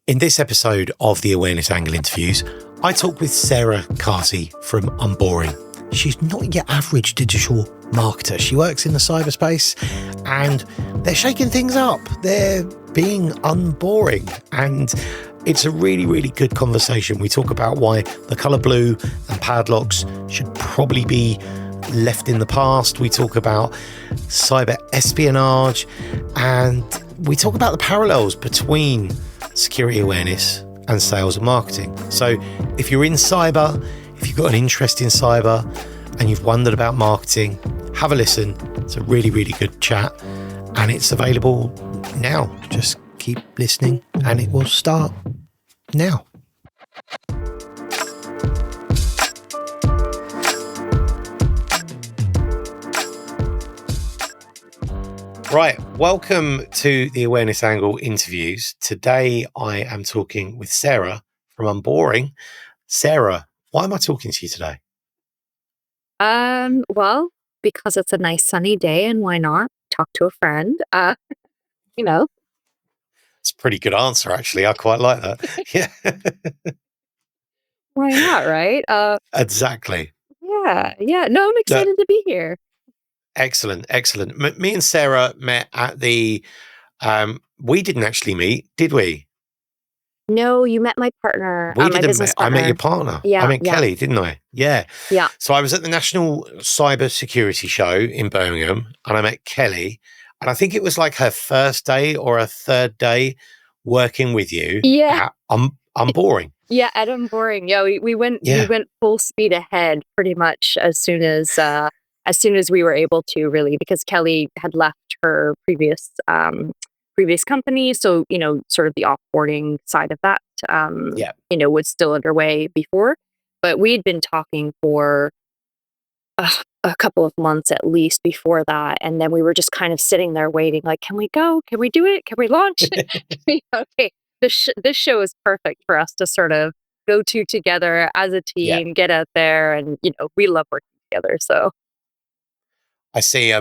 In this episode of the Awareness Angle interviews, I talk with Sara Carty from Unboring. She's not your average digital marketer. She works in the cyberspace and they're shaking things up. They're being unboring. And it's a really, really good conversation. We talk about why the colour blue and padlocks should probably be left in the past. We talk about cyber espionage and we talk about the parallels between security awareness and sales and marketing. So if you're in cyber, if you've got an interest in cyber and you've wondered about marketing, have a listen. It's a really, really good chat and it's available now. Just keep listening and it will start now. Right, welcome to the Awareness Angle interviews. Today I am talking with Sara from Unboring. Sara, why am I talking to you today? Well, because it's a nice sunny day and why not talk to a friend? You know. It's a pretty good answer, actually. I quite like that. Yeah. Why not, right? Exactly. Yeah. No, I'm excited to be here. Excellent. Me and Sara met at the, we didn't actually meet, did we? No, you met my partner, We my didn't business meet. I met partner. your partner. Yeah, I met yeah. Kelly, didn't I? Yeah. Yeah. So I was at the National Cybersecurity Show in Birmingham and I met Kelly. And I think it was like her first day or her third day working with you Yeah. at Unboring. Yeah, at Unboring. Yeah, we went full speed ahead pretty much as soon as we were able to, really, because Kelly had left her previous company. So, sort of the offboarding side of that, was still underway before. But we'd been talking for a couple of months at least before that. And then we were just kind of sitting there waiting, like, can we go? Can we do it? Can we launch? Okay, this show is perfect for us to sort of go to together as a team, get out there. And, we love working together. So I see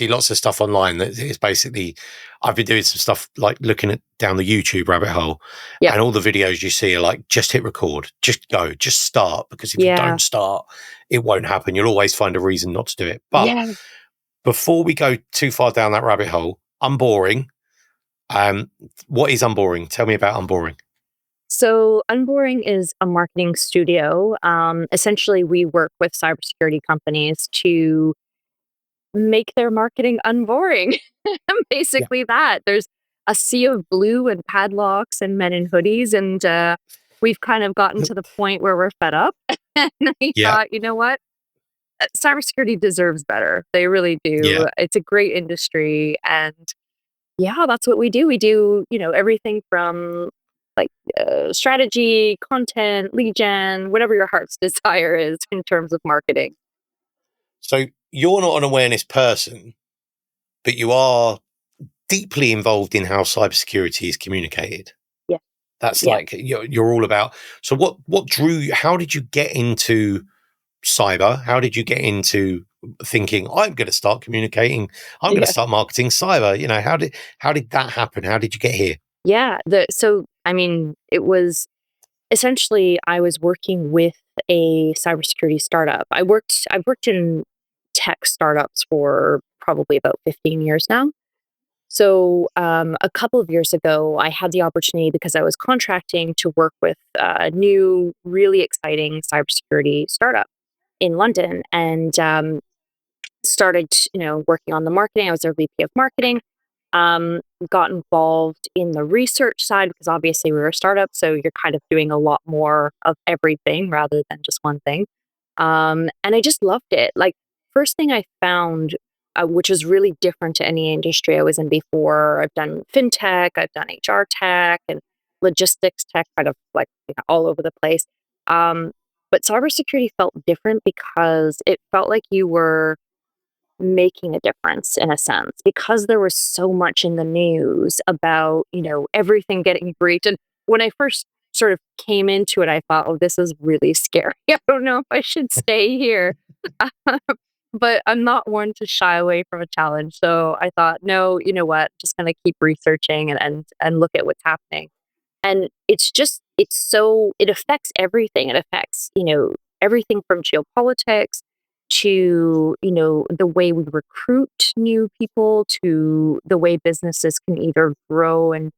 lots of stuff online that is basically, I've been doing some stuff like looking at down the YouTube rabbit hole, and all the videos you see are like, just hit record, just go, just start, because if you don't start, it won't happen. You'll always find a reason not to do it. But before we go too far down that rabbit hole, Unboring, what is Unboring? Tell me about Unboring. So Unboring is a marketing studio. Essentially, we work with cybersecurity companies to make their marketing unboring. Basically that. There's a sea of blue and padlocks and men in hoodies. And we've kind of gotten to the point where we're fed up. And I thought, you know what? Cybersecurity deserves better. They really do. Yeah. It's a great industry. And that's what we do. We do, everything from like strategy, content, lead gen, whatever your heart's desire is in terms of marketing. So you're not an awareness person, but you are deeply involved in how cybersecurity is communicated. Yeah. That's like, you're all about. So what drew you? How did you get into cyber? How did you get into thinking, I'm going to start communicating, I'm going to start marketing cyber? How did that happen? How did you get here? Yeah. It was essentially, I was working with a cybersecurity startup. I've worked in tech startups for probably about 15 years now. So a couple of years ago, I had the opportunity, because I was contracting, to work with a new, really exciting cybersecurity startup in London, and started, working on the marketing. I was their VP of marketing. Got involved in the research side, because obviously we were a startup, so you're kind of doing a lot more of everything rather than just one thing. And I just loved it. Like, first thing I found, which was really different to any industry I was in before. I've done fintech, I've done HR tech and logistics tech, kind of like all over the place. But cybersecurity felt different because it felt like you were making a difference, in a sense, because there was so much in the news about, everything getting breached. And when I first sort of came into it, I thought, oh, this is really scary. I don't know if I should stay here. But I'm not one to shy away from a challenge. So I thought, no, you know what, just going to keep researching and look at what's happening. And it's so, it affects everything. It affects, everything from geopolitics to, the way we recruit new people, to the way businesses can either grow and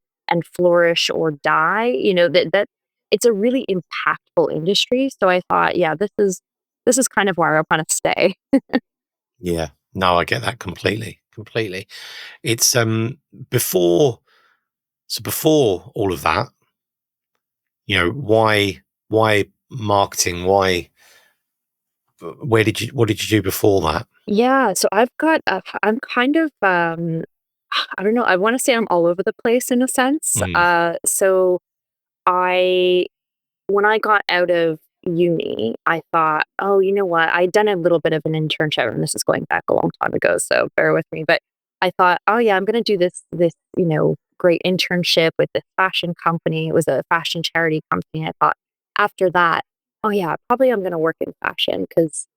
flourish or die. That it's a really impactful industry. So I thought, yeah, this is kind of where I want to stay. Yeah. No, I get that completely. Completely. It's before all of that, why marketing? Why what did you do before that? Yeah, so I'm kind of I don't know, I want to say I'm all over the place in a sense. Mm, So I when I got out of uni, I thought, oh, you know what? I'd done a little bit of an internship, and this is going back a long time ago, so bear with me. But I thought, oh yeah, I'm gonna do this, great internship with this fashion company. It was a fashion charity company. I thought after that, oh yeah, probably I'm gonna work in fashion because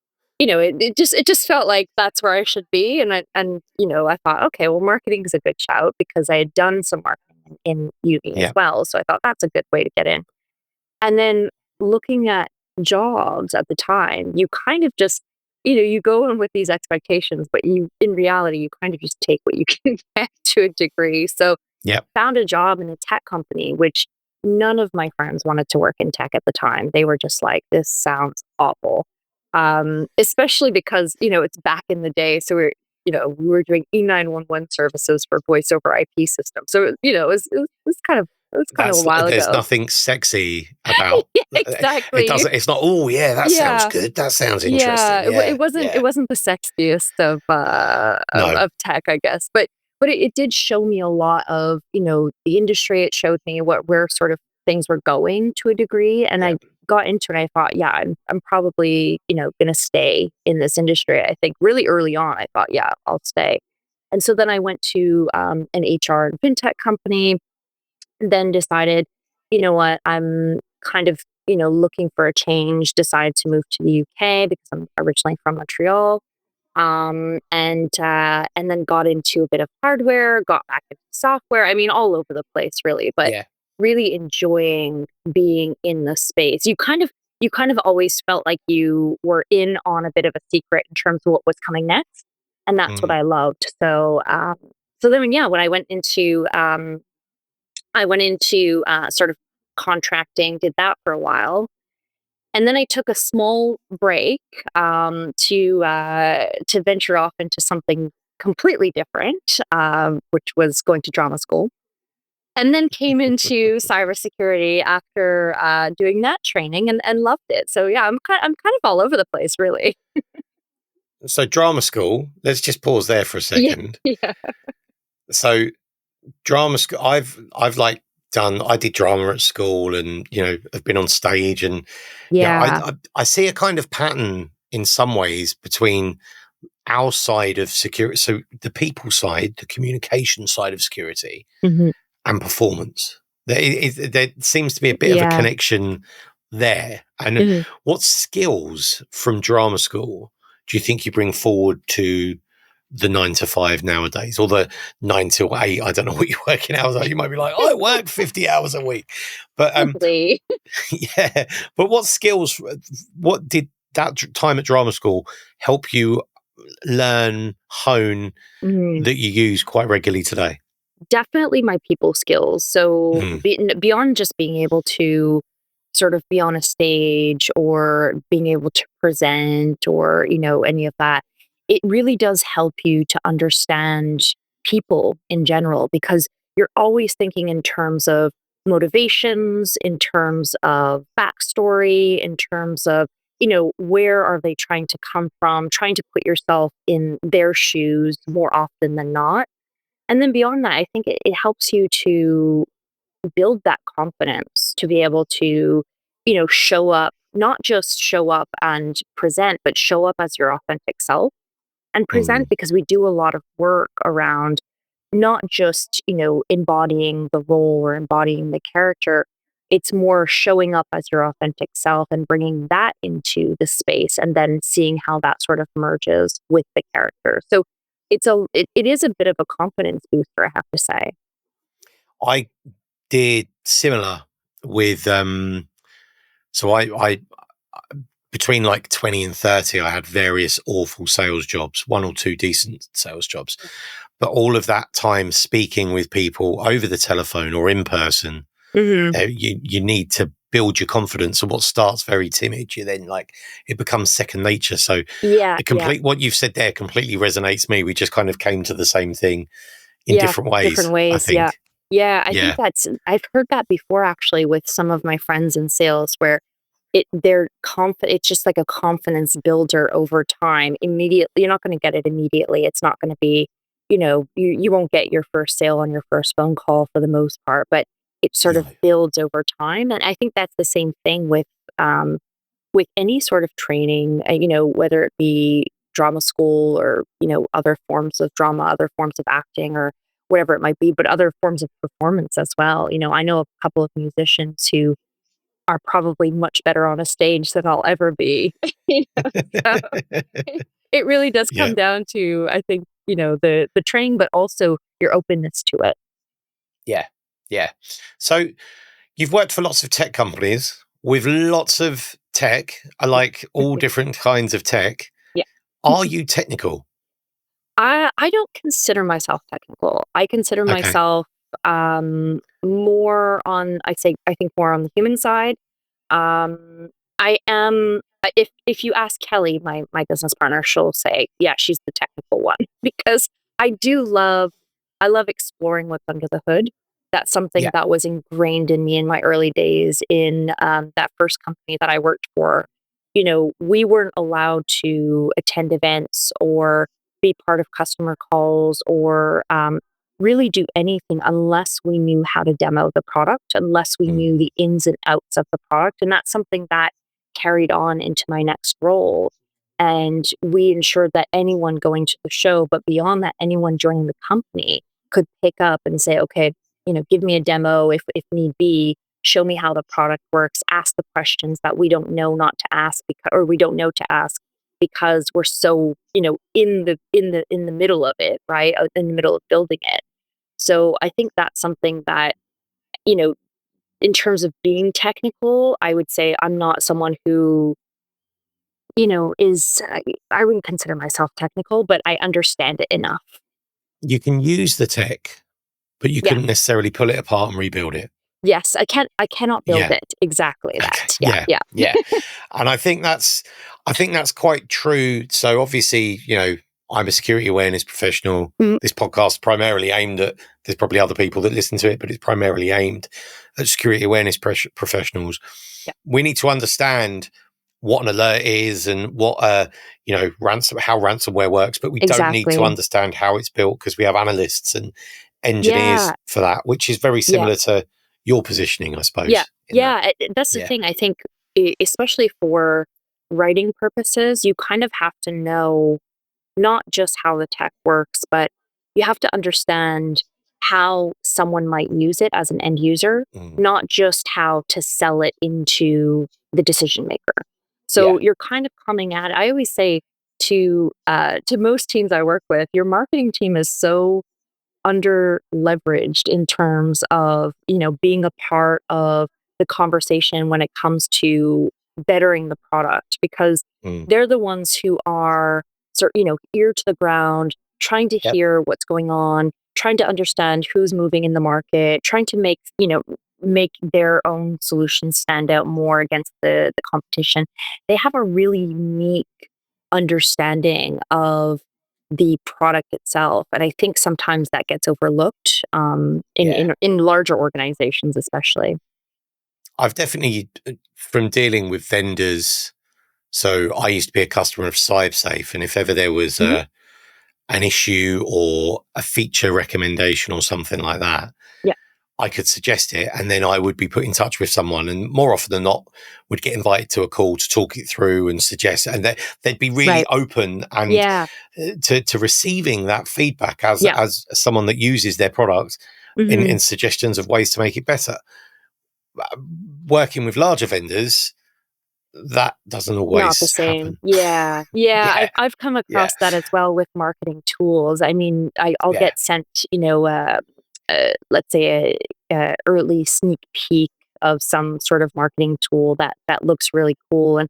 it just felt like that's where I should be. And I thought, okay, well, marketing is a good shout because I had done some marketing in uni as yeah. well. So I thought that's a good way to get in. And then looking at jobs at the time, you kind of just, you go in with these expectations, but in reality, you kind of just take what you can get to a degree. So Yeah. found a job in a tech company, which none of my friends wanted to work in tech at the time. They were just like, this sounds awful. Especially because, it's back in the day. So we were doing E911 services for voice over IP systems. So, it was kind of a while There's ago. nothing sexy about Yeah, it. exactly. Doesn't. It's not. Oh yeah, that sounds Yeah. good. That sounds Yeah, interesting. it Yeah. wasn't it Yeah. wasn't the sexiest of No. tech, I guess, but it did show me a lot of, the industry. It showed me where sort of things were going to a degree, and Yeah. I got into it and I thought, yeah, I'm probably, gonna stay in this industry. I think really early on, I thought, yeah, I'll stay. And so then I went to an HR and fintech company, then decided, you know what, I'm kind of, looking for a change, decided to move to the UK because I'm originally from Montreal. And then got into a bit of hardware, got back into software. I mean, all over the place, really, but Yeah. really enjoying being in the space. You kind of always felt like you were in on a bit of a secret in terms of what was coming next, and that's what Mm, I loved. So then, yeah, when I went into sort of contracting, did that for a while. And then I took a small break to venture off into something completely different, which was going to drama school. And then came into cybersecurity after doing that training and loved it. So yeah, I'm kind of all over the place, really. so drama school. Let's just pause there for a Yeah, second. yeah, So drama school. I've like done. I did drama at school, and have been on stage, and yeah, yeah. I see a kind of pattern in some ways between our side of security, so the people side, the communication side of security, Hmm. and performance. There seems to be a bit of a Yeah. connection there. And Mhm. what skills from drama school do you think you bring forward to the 9 to 5 nowadays, or the 9 till 8? I don't know what your working hours are. You might be like, I work 50 hours a week, but Probably. yeah. But what skills? What did that time at drama school help you learn, hone, Mhm. that you use quite regularly today? Definitely my people skills. So Mm, beyond just being able to sort of be on a stage or being able to present or, any of that, it really does help you to understand people in general because you're always thinking in terms of motivations, in terms of backstory, in terms of, where are they trying to come from, trying to put yourself in their shoes more often than not. And then beyond that, I think it helps you to build that confidence to be able to, show up, not just show up and present, but show up as your authentic self and present mm, because we do a lot of work around not just, embodying the role or embodying the character. It's more showing up as your authentic self and bringing that into the space and then seeing how that sort of merges with the character. So it is a bit of a confidence booster, I have to say. I did similar with so I between like 20 and 30, I had various awful sales jobs, one or two decent sales jobs. But all of that time speaking with people over the telephone or in person, you need to build your confidence. And what starts very timid, you then like it becomes second nature. So what you've said there completely resonates me. We just kind of came to the same thing in different ways. I think. I think I've heard that before actually with some of my friends in sales where it's just like a confidence builder over time. Immediately, you're not going to get it immediately. It's not going to be, you won't get your first sale on your first phone call for the most part, but it sort of builds over time. And I think that's the same thing with any sort of training, whether it be drama school or, other forms of drama, other forms of acting or whatever it might be, but other forms of performance as well. I know a couple of musicians who are probably much better on a stage than I'll ever be. So it really does come down to, I think, the training, but also your openness to it. Yeah. So you've worked for lots of tech companies with lots of tech. I like all different kinds of tech. Yeah. Are you technical? I don't consider myself technical. I consider myself more on, I think more on the human side. I am, if you ask Kelly, my business partner, she'll say, yeah, she's the technical one because I love exploring what's under the hood. That's something that was ingrained in me in my early days in that first company that I worked for. We weren't allowed to attend events or be part of customer calls or really do anything unless we knew how to demo the product, unless we knew the ins and outs of the product. And that's something that carried on into my next role. And we ensured that anyone going to the show, but beyond that, anyone joining the company could pick up and say, okay, give me a demo if need be, show me how the product works, ask the questions that we don't know not to ask or we don't know to ask because we're so, in the middle of it, right? In the middle of building it. So I think that's something that, in terms of being technical, I would say I'm not someone who, I wouldn't consider myself technical, but I understand it enough. You can use the tech, but you couldn't necessarily pull it apart and rebuild it. Yes, I cannot build it. Exactly that. Yeah. And I think that's quite true. So obviously, I'm a security awareness professional. This podcast is primarily aimed at, there's probably other people that listen to it, but it's primarily aimed at security awareness professionals. Yeah. We need to understand what an alert is and what, how ransomware works, but we don't need to understand how it's built because we have analysts and engineers for that, which is very similar to your positioning, I suppose. That's the thing. I think, especially for writing purposes, you kind of have to know not just how the tech works, but you have to understand how someone might use it as an end user, not just how to sell it into the decision maker. So you're kind of coming at it. I always say to most teams I work with, your marketing team is so under leveraged in terms of, being a part of the conversation when it comes to bettering the product because they're the ones who are ear to the ground, trying to hear what's going on, trying to understand who's moving in the market, trying to make their own solutions stand out more against the competition. They have a really unique understanding of the product itself. And I think sometimes that gets overlooked in larger organizations, especially. I've definitely, from dealing with vendors, so I used to be a customer of CyberSafe, and if ever there was an issue or a feature recommendation or something like that, I could suggest it, and then I would be put in touch with someone, and more often than not, would get invited to a call to talk it through and suggest, and they'd be really open and to receiving that feedback as someone that uses their product in suggestions of ways to make it better. Working with larger vendors, that doesn't always not the same. happen. I've come across that as well with marketing tools. I mean, I'll get sent, let's say a early sneak peek of some sort of marketing tool that looks really cool,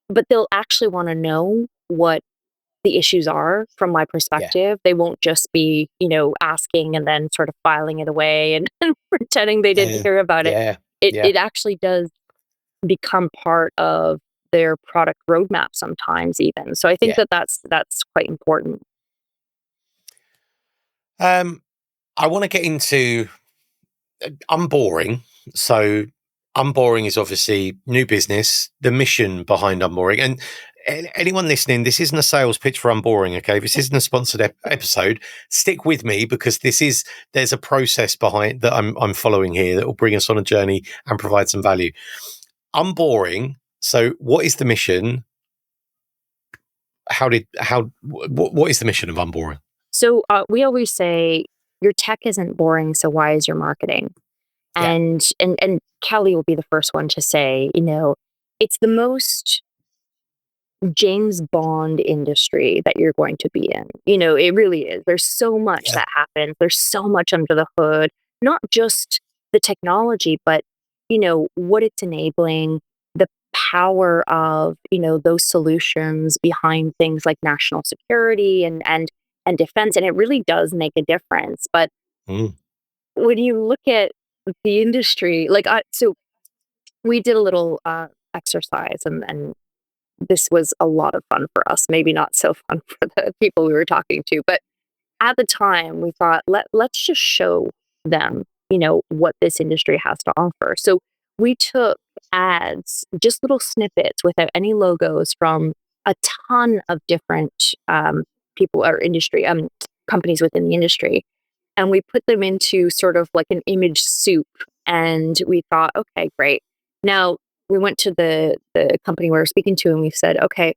but they'll actually want to know what the issues are from my Yeah. perspective. They won't just be, asking and then sort of filing it away and, and pretending they didn't hear about it. Yeah. It Yeah. it actually does become part of their product roadmap sometimes even. So I think Yeah. that's quite important. I want to get into Unboring. So Unboring is obviously new business, the mission behind Unboring. And anyone listening, this isn't a sales pitch for Unboring, okay? This isn't a sponsored episode. Stick with me because there's a process behind that I'm following here that will bring us on a journey and provide some value. Unboring. So what is the mission? What is the mission of Unboring? So we always say your tech isn't boring, so why is your marketing? Yeah. And Kelly will be the first one to say, it's the most James Bond industry that you're going to be in. It really is. There's so much Yeah. that happens. There's so much under the hood, not just the technology, but, what it's enabling, the power of, those solutions behind things like national security and defense. And it really does make a difference. But Mm. when you look at the industry, so we did a little exercise and this was a lot of fun for us, maybe not so fun for the people we were talking to, but at the time we thought let's just show them, what this industry has to offer. So we took ads, just little snippets without any logos from a ton of different people or industry companies within the industry, and we put them into sort of like an image soup. And we thought, okay, great. Now we went to the company we were speaking to and we said, okay,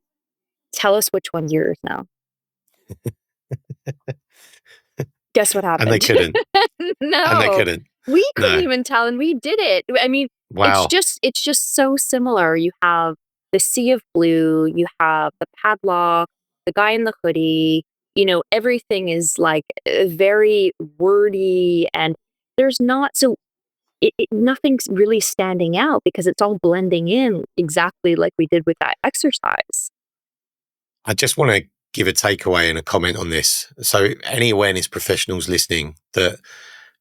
tell us which one's yours now. Guess what And they happened? couldn't. And they No, couldn't. we couldn't No. even tell, and we did it. I mean, Wow. it's just so similar. You have the sea of blue, you have the padlock, the guy in the hoodie. Everything is like very wordy, and there's not so nothing's really standing out because it's all blending in exactly like we did with that exercise. I just want to give a takeaway and a comment on this. So any awareness professionals listening that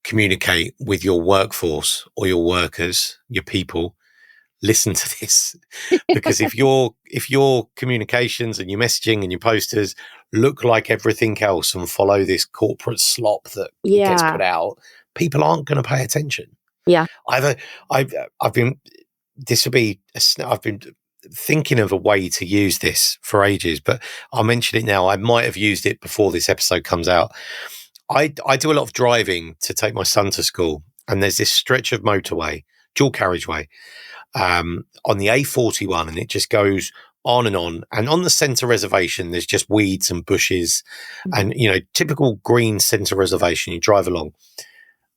communicate with your workforce or your workers, your people, listen to this. Because if your communications and your messaging and your posters look like everything else and follow this corporate slop that gets Yeah. put out, people aren't going to pay attention. Yeah. I've been thinking of a way to use this for ages, but I'll mention it now. I might have used it before this episode comes out. I do a lot of driving to take my son to school, and there's this stretch of motorway, dual carriageway, on the A41, and it just goes on and on. And on the centre reservation, there's just weeds and bushes, and typical green centre reservation. You drive along,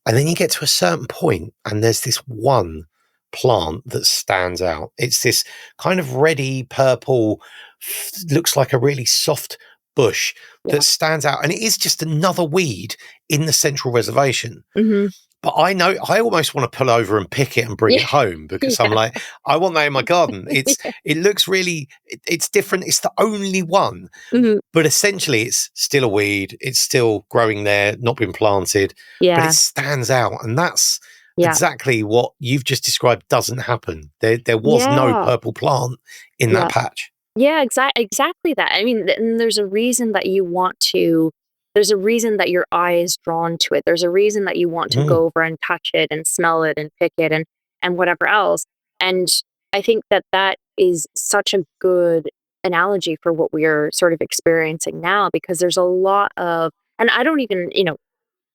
and then you get to a certain point, and there's this one plant that stands out. It's this kind of reddy purple, looks like a really soft bush that stands out, and it is just another weed in the central reservation. Mm-hmm. But I know I almost want to pull over and pick it and bring it home because I'm like, I want that in my garden. It looks really, it's different. It's the only one, but essentially it's still a weed. It's still growing there, not been planted, but it stands out. And that's exactly what you've just described doesn't happen. There was no purple plant in that patch. Yeah, exactly that. I mean, and there's a reason that there's a reason that your eye is drawn to it. There's a reason that you want to go over and touch it and smell it and pick it and whatever else. And I think that is such a good analogy for what we are sort of experiencing now, because there's a lot of, and I don't even,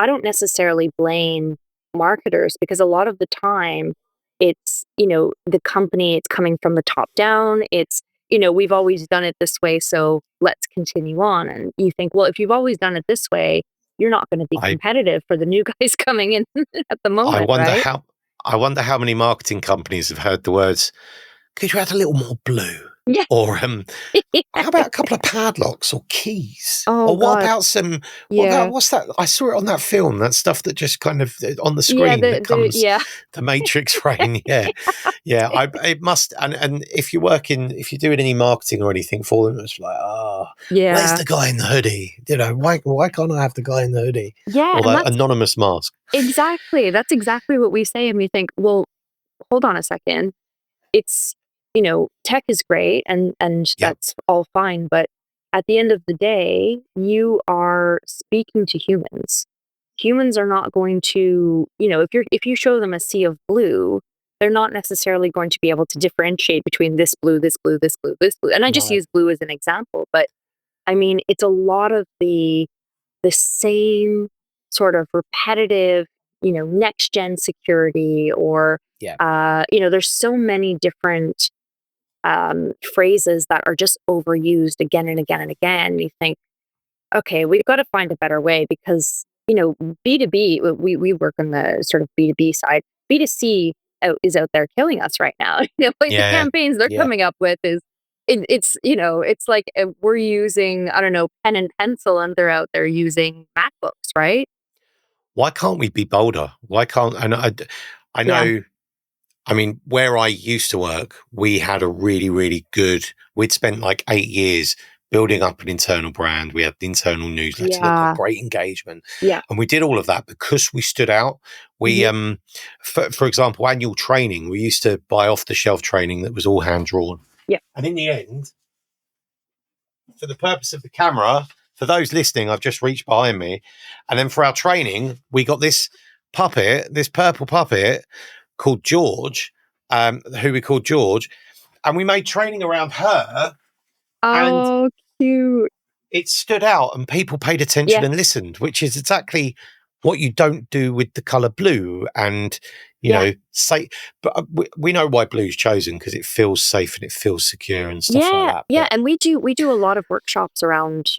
I don't necessarily blame marketers, because a lot of the time it's, the company, it's coming from the top down. It's, we've always done it this way, so let's continue on. And you think, well, if you've always done it this way, you're not going to be competitive for the new guys coming in at the moment. I wonder how many marketing companies have heard the words, could you add a little more blue? Yeah. Or how about a couple of padlocks or keys? Oh Or what God. about some? Yeah. What's that? I saw it on that film. That stuff that just kind of on the Yeah. screen that comes, Yeah. the Matrix brain. Yeah, yeah. It must. And if if you're doing any marketing or anything for them, it's like, where's Yeah. the guy in the hoodie? Why can't I have the guy in the hoodie Yeah. or And that that's anonymous mask? exactly. That's exactly what we say. And we think, well, hold on a second. It's, tech is great and Yep. that's all fine, but at the end of the day, you are speaking to humans. Humans are not going to, if you show them a sea of blue, they're not necessarily going to be able to differentiate between this blue, this blue, this blue, this blue. And I just No. use blue as an example, but I mean, it's a lot of the same sort of repetitive, next gen security or Yeah. there's so many different phrases that are just overused again and again and again. You think, okay, we've got to find a better way because, B2B, we work on the sort of B2B side. B2C is out there killing us right now. Like the Yeah. campaigns they're Yeah. coming up with it's like we're using, I don't know, pen and pencil and they're out there using MacBooks, right? Why can't we be bolder? Why can't? And I Yeah. know. I mean, where I used to work, we had a really, really good. We'd spent like 8 years building up an internal brand. We had the internal newsletter that got Yeah. great engagement, Yeah. and we did all of that because we stood out. We, Mhm. for example, annual training. We used to buy off the shelf training that was all hand drawn. Yeah. And in the end, for the purpose of the camera, for those listening, I've just reached behind me, and then for our training, we got this puppet, this purple puppet called George, who we called George, and we made training around her, and Oh, cute. it stood out, and people paid attention Yeah. and listened, which is exactly what you don't do with the color blue. And Yeah. say, but we know why blue's chosen because it feels safe and it feels secure and stuff like Yeah, that. yeah, But and we do a lot of workshops around,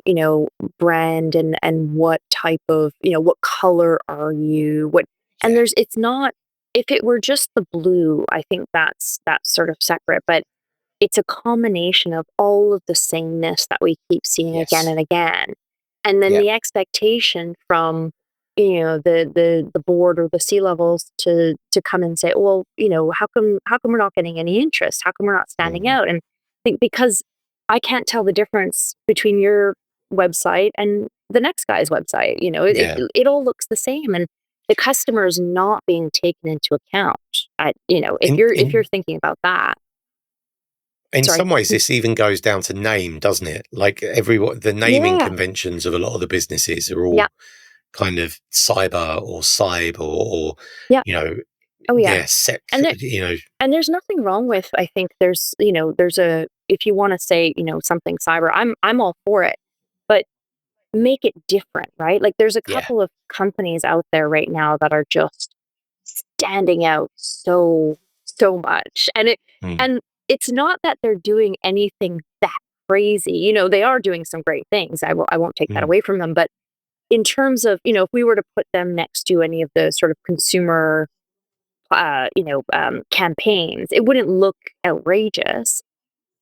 brand and what type of, what color are you? What and yeah, it's not if it were just the blue, I think that's sort of separate, but it's a combination of all of the sameness that we keep seeing again yes, and again. And then yeah, the expectation from, the board or the C-levels to come and say, well, how come we're not getting any interest? How come we're not standing mm, out? And I think because I can't tell the difference between your website and the next guy's website. yeah. It all looks the same. And the customer is not being taken into account. If In you're in thinking about that. in Sorry. some ways, this even goes down to name, doesn't it? Like the naming Yeah. conventions of a lot of the businesses are Yeah. all kind of cyber or cybe or Yeah. you know, Oh, yeah. yeah, sec, And there and there's nothing wrong with, I think there's a if you wanna say, something cyber, I'm all for it, but make it different, right? Like, there's a yeah, couple of companies out there right now that are just standing out so much, mm, and it's not that they're doing anything that crazy, they are doing some great things, I won't take that mm, away from them, but in terms of, if we were to put them next to any of the sort of consumer campaigns, it wouldn't look outrageous,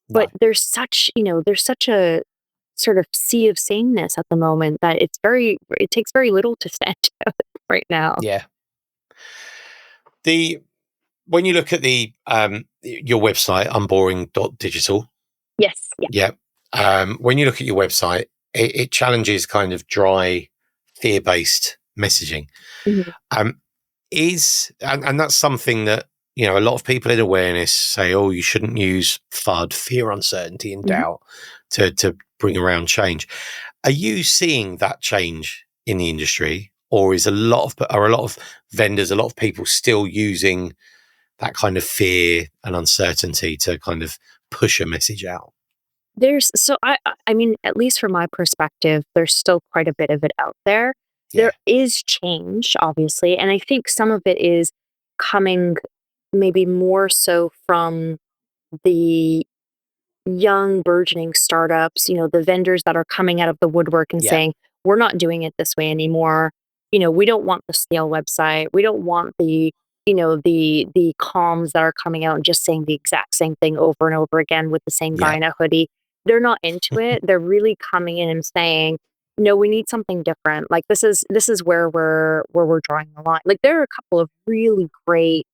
but no, there's such a sort of sea of sameness at the moment that it takes very little to stand out right now. yeah. The When you look at the your website, unboring.digital, Yes. Yeah. yeah. When you look at your website, it challenges kind of dry, fear-based messaging. Mhm. Um, and that's something that a lot of people in awareness say, oh, you shouldn't use FUD, fear, uncertainty, and Mhm. doubt to bring around change. Are you seeing that change in the industry, or are a lot of vendors, a lot of people still using that kind of fear and uncertainty to kind of push a message out? I mean, at least from my perspective, there's still quite a bit of it out there. Yeah, There is change, obviously, and I think some of it is coming maybe more so from the young burgeoning startups, the vendors that are coming out of the woodwork and yeah, saying, we're not doing it this way anymore. We don't want the stale website. We don't want the the comms that are coming out and just saying the exact same thing over and over again with the same guy Yeah. in a hoodie. They're not into it. They're really coming in and saying, no, we need something different. Like this is where we're drawing the line. Like there are a couple of really great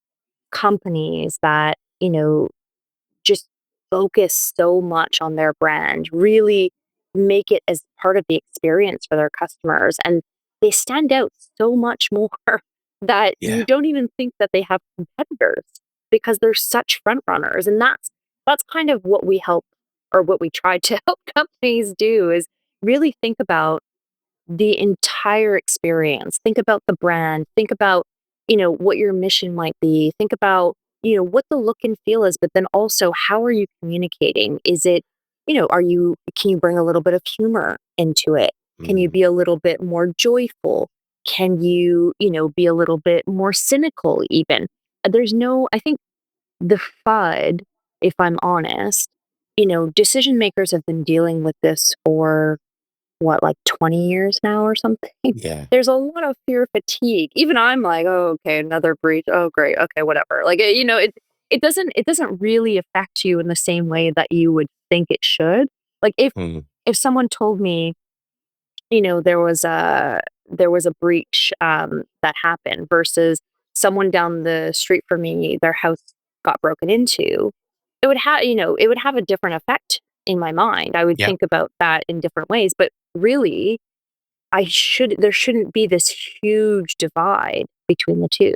companies that, just focus so much on their brand, really make it as part of the experience for their customers. And they stand out so much more that Yeah. you don't even think that they have competitors because they're such front runners. And that's kind of what we help or what we try to help companies do is really think about the entire experience. Think about the brand. Think about, what your mission might be. Think about, what the look and feel is, but then also how are you communicating? Is it, can you bring a little bit of humor into it? Can you Mm. be a little bit more joyful? Can you, be a little bit more cynical even? I think the FUD, if I'm honest, decision makers have been dealing with this for what, like 20 years now or something? Yeah. There's a lot of fear fatigue. Even I'm like, "Oh, okay, another breach. Oh, great. Okay, whatever." Like, it doesn't really affect you in the same way that you would think it should. Like Mm. if someone told me, there was a breach that happened versus someone down the street from me, their house got broken into, it would have a different effect in my mind. I would Yeah. think about that in different ways, but really there shouldn't be this huge divide between the two,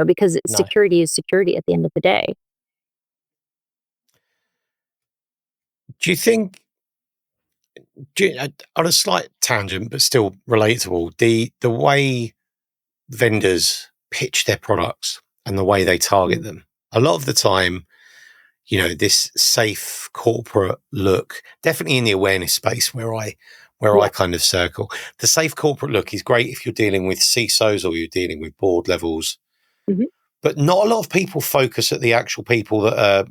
because No. security is security at the end of the day. Do you think, on a slight tangent, but still relatable, the way vendors pitch their products and the way they target Mm. them, a lot of the time, this safe corporate look, definitely in the awareness space where I Yeah. kind of circle, the safe corporate look is great if you're dealing with CISOs or you're dealing with board levels. Mhm. But not a lot of people focus at the actual people that are,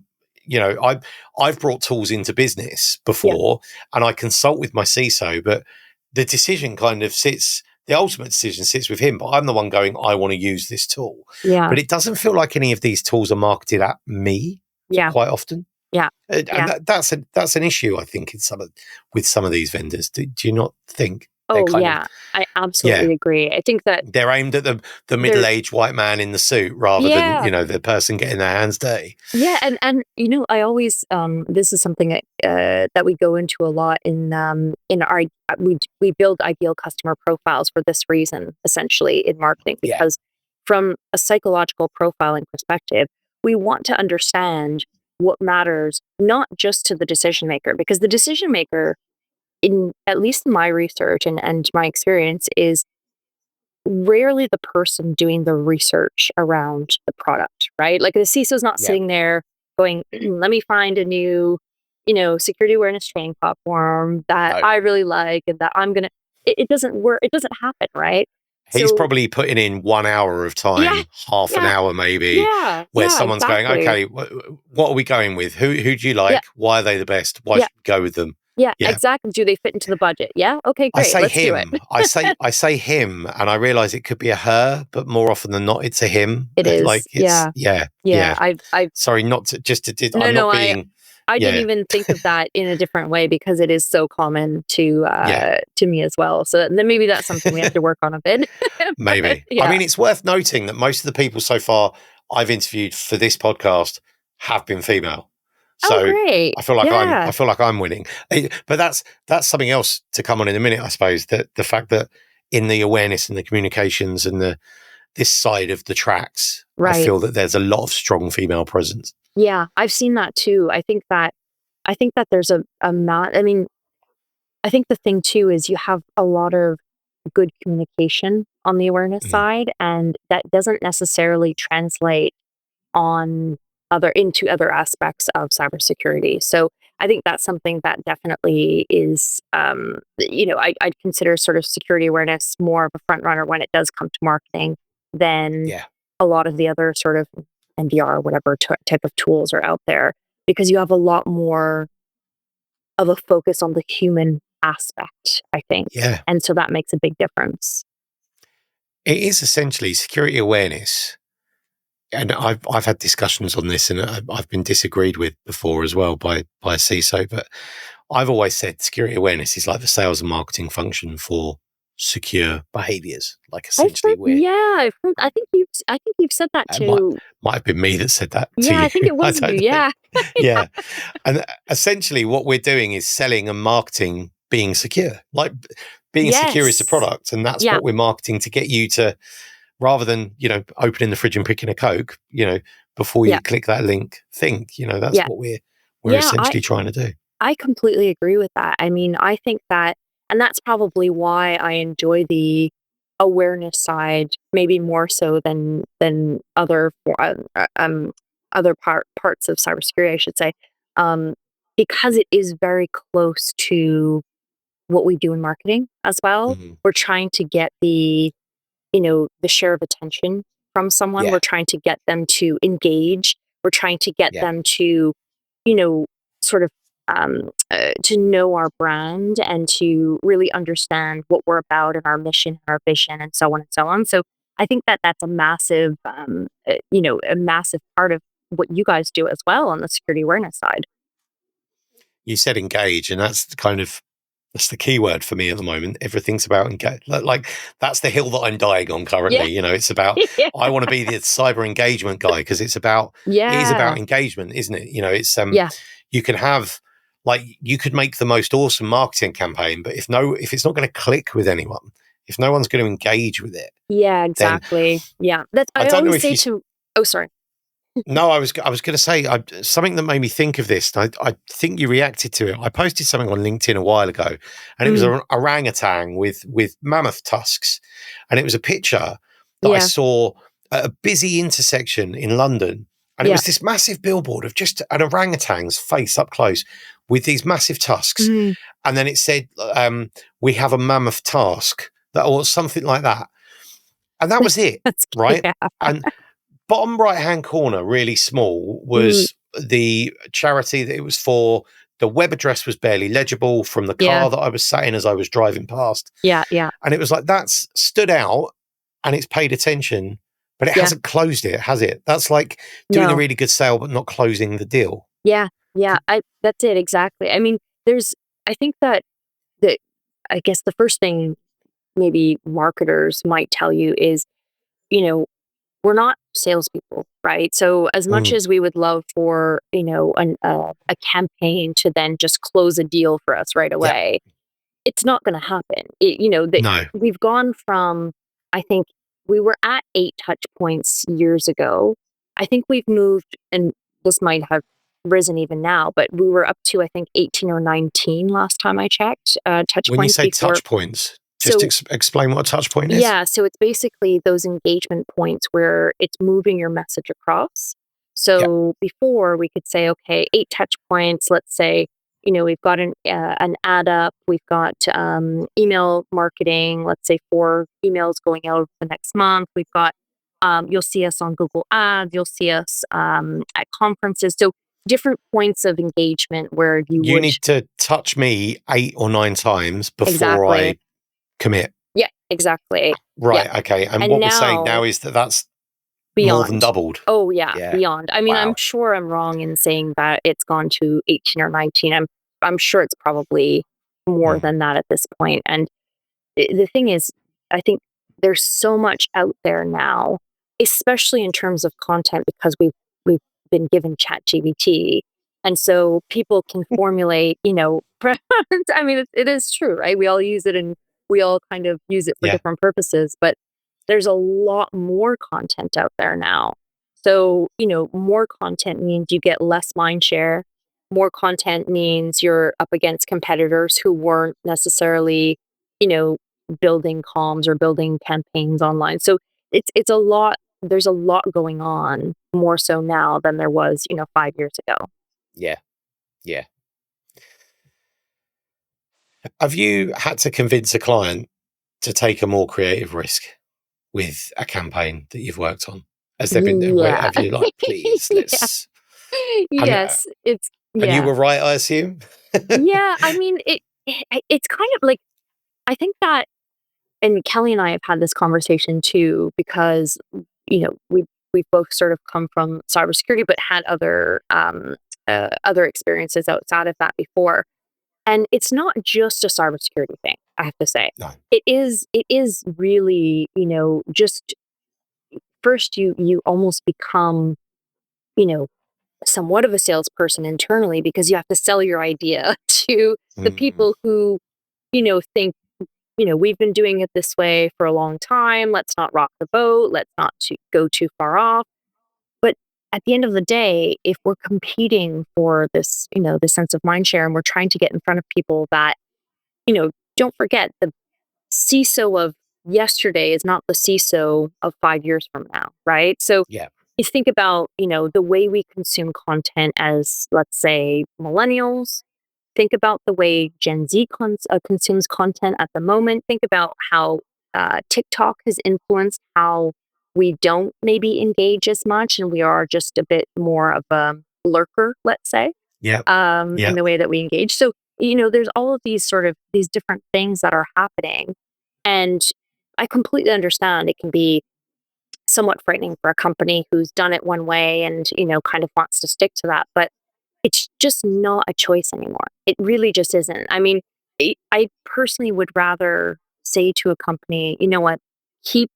I've brought tools into business Yeah. before and I consult with my CISO, but the decision kind of sits, the ultimate decision sits with him, but I'm the one going, I want to use this tool. Yeah. But it doesn't feel like any of these tools are marketed at me Yeah. quite often. Yeah. And Yeah. that's an issue, I think, with some of these vendors. Do you not think they're Oh, kind of, yeah. I yeah, absolutely agree. I think that they're aimed at the they're middle-aged white man in the suit rather than, yeah. the person getting their hands dirty. Yeah, and I always this is something that we go into a lot in our we build ideal customer profiles for this reason, essentially, in marketing, Yeah. because from a psychological profiling perspective, we want to understand what matters not just to the decision maker, because the decision maker, in at least in my research and my experience, is rarely the person doing the research around the product, right? Like the CISO's not Yeah. sitting there going, let me find a new, security awareness training platform that No. I really like and that I'm gonna it doesn't work, it doesn't happen, right? He's So probably putting in 1 hour of yeah, time, half an yeah, hour maybe, yeah, where yeah, someone's going, exactly. okay, what are we going with? Who do you Yeah, like? Why are they the best? Why yeah, should we go with them? yeah, Yeah. exactly. Do they fit into the budget? Yeah. Okay, I great. say Let's do it. him. I say him, and I realize it could be a her, but more often than not, it's a him. It Like is. it's Yeah. yeah, Yeah. yeah. I've Sorry, not to just to. no, I'm no, not I being. I didn't Yeah, even think of that in a different way because it is so common yeah. to me as well. So then maybe that's something we have to work on a bit. But Maybe. I yeah. mean, it's worth noting that most of the people so far I've interviewed for this podcast have been female. Oh, So great. I feel like Yeah. I'm winning. But that's something else to come on in a minute, I suppose. That the fact that in the awareness and the communications and this side of the tracks, I Right. feel that there's a lot of strong female presence. Yeah. I've seen that too. I think that there's a not, I mean, I think the thing too is you have a lot of good communication on the awareness Mm. side, and that doesn't necessarily translate on into other aspects of cybersecurity. So I think that's something that definitely is, I'd consider sort of security awareness more of a front runner when it does come to marketing than Yeah. a lot of the other sort of NDR, whatever type of tools are out there, because you have a lot more of a focus on the human aspect, I think. Yeah. And so that makes a big difference. It is essentially security awareness and I've had discussions on this, and I've been disagreed with before as well by a CISO. But I've always said security awareness is like the sales and marketing function for secure behaviors. Like essentially, I've heard. I think you've said that it might, too. might have been me that said that to Yeah, you. I think it I was you. don't know. Yeah, Yeah, and essentially, what we're doing is selling and marketing being secure. Like being secure is the yes, product, and that's yeah, what we're marketing to get you to, rather than opening the fridge and picking a Coke, before you yeah, click that link, think. That's yeah, what we're yeah. essentially trying to do. I completely agree with that. I mean, I think that, and that's probably why I enjoy the awareness side, maybe more so than other parts of cybersecurity, I should say, um, because it is very close to what we do in marketing as well. Mhm. We're trying to get the share of attention from someone. Yeah, We're trying to get them to engage. We're trying to get yeah. them to, you know, sort of to know our brand and to really understand what we're about and our mission, our vision, and so on and so on. So I think that that's a massive part of what you guys do as well on the security awareness side. You said engage, and that's the key word for me at the moment. Everything's about engage. Like that's the hill that I'm dying on Yeah, currently. It's about, yeah, I want to be the cyber engagement guy, because it is yeah, about engagement, isn't it? It's yeah, you can have, like, you could make the most awesome marketing campaign, but if it's not going to click with anyone, if no one's going to engage with it, yeah, then exactly. Yeah, that's I I don't know always if say you. to. Oh, sorry. No, I was going to say, something that made me think of this. I think you reacted to it. I posted something on LinkedIn a while ago, and it was Mm, an orangutan with mammoth tusks, and it was a picture that I yeah, saw at a busy intersection in London, and it yeah. was this massive billboard of just an orangutan's face up close with these massive tusks, Mm, and then it said, "We have a mammoth task," or something like that, and that was it, that's right? yeah. And bottom right hand corner, really small, Mm, was the charity that it was for. The web address was barely legible from the yeah, car that I was sat in as I was driving past. yeah, yeah, And it was like, that's stood out and it's paid attention, but it yeah. hasn't closed it, has it? That's like doing a No. really good sale, but not closing the deal. Yeah, yeah. That's it exactly. I mean, I think that I guess the first thing maybe marketers might tell you is, you know, we're not salespeople, right? So as much Mm, as we would love for, a campaign to then just close a deal for us right yeah. away, it's not going to happen. That No. we've gone from, I think we were at 8 touch points years ago. I think we've moved, and this might have risen even now, but we were up to, I think, 18 or 19 last time I checked, touch When you points say before. touch points, just So explain what a touch point is. yeah, so it's basically those engagement points where it's moving your message across. Yeah. So before we could say, okay, 8 touch points. Let's say, we've got an ad up, we've got email marketing. Let's say 4 emails going out the next month. We've got you'll see us on Google Ads. You'll see us at conferences. So different points of engagement where you You would need to touch me 8 or 9 times before exactly, I commit. yeah, exactly, yeah. Right. Okay. And And what we're saying now now is that that's more than beyond. doubled. Oh, yeah, Yeah. beyond. I mean, I'm Wow. sure I'm wrong in saying that it's gone to 18 or 19. I'm sure it's probably more Mm. than that at this point. And the thing is, I think there's so much out there now, especially in terms of content, because we've been given ChatGPT, and so people can formulate, I mean, it is true, right? We all use it, and we all kind of use it for Yeah. different purposes, but there's a lot more content out there now. So, more content means you get less mind share. More content means you're up against competitors who weren't necessarily, you know, building comms or building campaigns online. So it's a lot. There's a lot going on more so now than there was, 5 years ago. Yeah. Yeah. Have you had to convince a client to take a more creative risk with a campaign that you've worked on? Has there been, Yeah. have you, like, please, Yeah. let's, and, Yes. and you Yeah. were right, I assume? Yeah. I mean, it's kind of like, I think that, and Kelly and I have had this conversation too, because, we've we've both sort of come from cybersecurity, but had other experiences outside of that before. And it's not just a cybersecurity thing, I have to say. No. It is really, just first you almost become, you know, somewhat of a salesperson internally because you have to sell your idea to the people who, think, we've been doing it this way for a long time. Let's not rock the boat. Let's not go too far off. But at the end of the day, if we're competing for this, this sense of mind share and we're trying to get in front of people that, don't forget the CISO of yesterday is not the CISO of 5 years from now, right? So Yeah. you think about, the way we consume content as, let's say, millennials. Think about the way Gen Z consumes content at the moment. Think about how TikTok has influenced how we don't maybe engage as much and we are just a bit more of a lurker, let's say, Yeah. in the way that we engage. So, there's all of these these different things that are happening. And I completely understand it can be somewhat frightening for a company who's done it one way and, kind of wants to stick to that. But it's just not a choice anymore. It really just isn't. I mean, I personally would rather say to a company, you know what, keep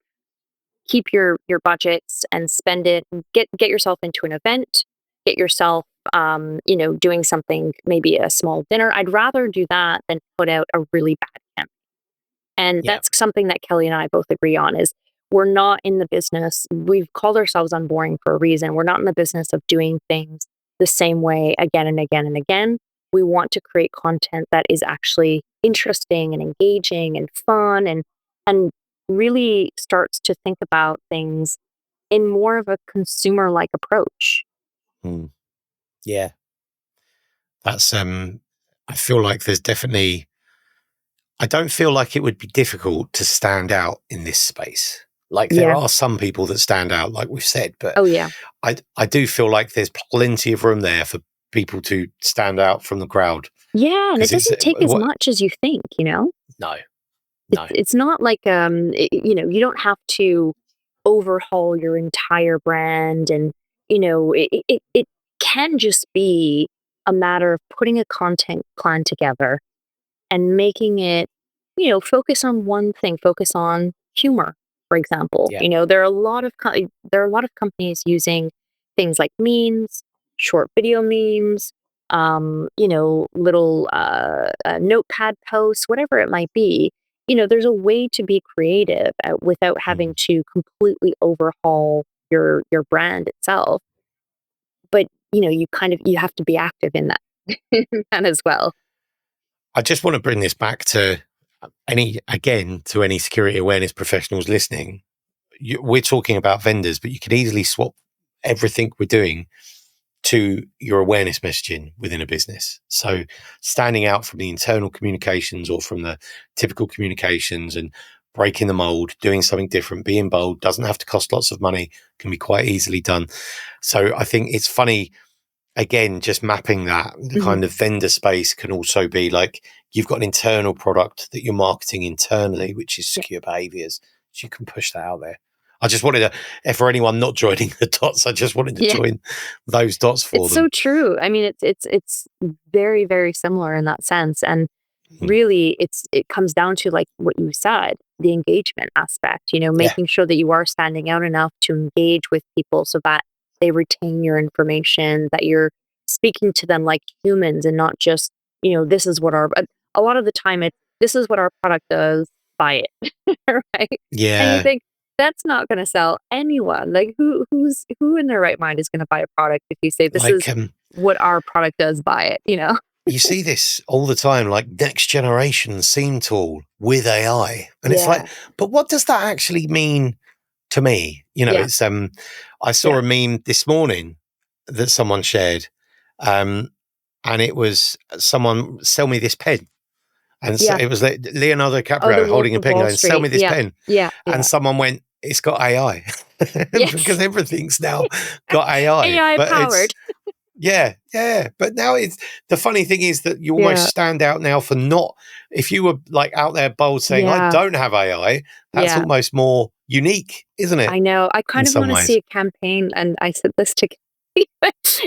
your budgets and spend it. Get yourself into an event. Get yourself, doing something, maybe a small dinner. I'd rather do that than put out a really bad campaign. And Yeah. that's something that Kelly and I both agree on is we're not in the business. We've called ourselves Unboring for a reason. We're not in the business of doing things the same way again and again and again. We want to create content that is actually interesting and engaging and fun and really starts to think about things in more of a consumer-like approach. Yeah. That's I feel like there's definitely, I don't feel like it would be difficult to stand out in this space. Like there Yeah. are some people that stand out, like we've said, but Oh yeah. I do feel like there's plenty of room there for people to stand out from the crowd. Yeah, and it 'Cause it's doesn't take as what? much as you think, No. It's not like you don't have to overhaul your entire brand and it can just be a matter of putting a content plan together and making it focus on one thing, focus on humor, for example. Yeah. There are a lot of companies using things like memes, short video memes, little notepad posts, whatever it might be. There's a way to be creative without having to completely overhaul your brand itself. But you have to be active in that, in that as well. I just want to bring this back to any security awareness professionals listening. We're talking about vendors, but you could easily swap everything we're doing to your awareness messaging within a business. So standing out from the internal communications or from the typical communications and breaking the mold, doing something different, being bold, doesn't have to cost lots of money, can be quite easily done. So I think it's funny, again, just mapping that the kind of vendor space can also be like you've got an internal product that you're marketing internally, which is secure behaviors. So you can push that out there. I just wanted to, for anyone not joining the dots, I just wanted to join those dots for them. It's so true. I mean, it's very, very similar in that sense. And really it comes down to like what you said, the engagement aspect, making sure that you are standing out enough to engage with people so that they retain your information, that you're speaking to them like humans and not just, this is what a lot of the time this is what our product does, buy it. Right. Yeah. And you think that's not going to sell anyone. Like who in their right mind is going to buy a product if you say this is what our product does, buy it, You see this all the time, like next generation scene tool with AI. And it's like, but what does that actually mean to me? It's I saw a meme this morning that someone shared, and it was someone sell me this pen. And so it was like Leonardo DiCaprio holding a pen going, sell me this pen. Yeah. And someone went, it's got AI. Because everything's now got AI. AI powered. Yeah, yeah. But now it's the funny thing is that you almost Yeah. stand out now for not. If you were like out there bold saying, "I Yeah. don't have AI," that's Yeah. almost more unique, isn't it? I know. I In kind of some want to see ways. a campaign, and I said this to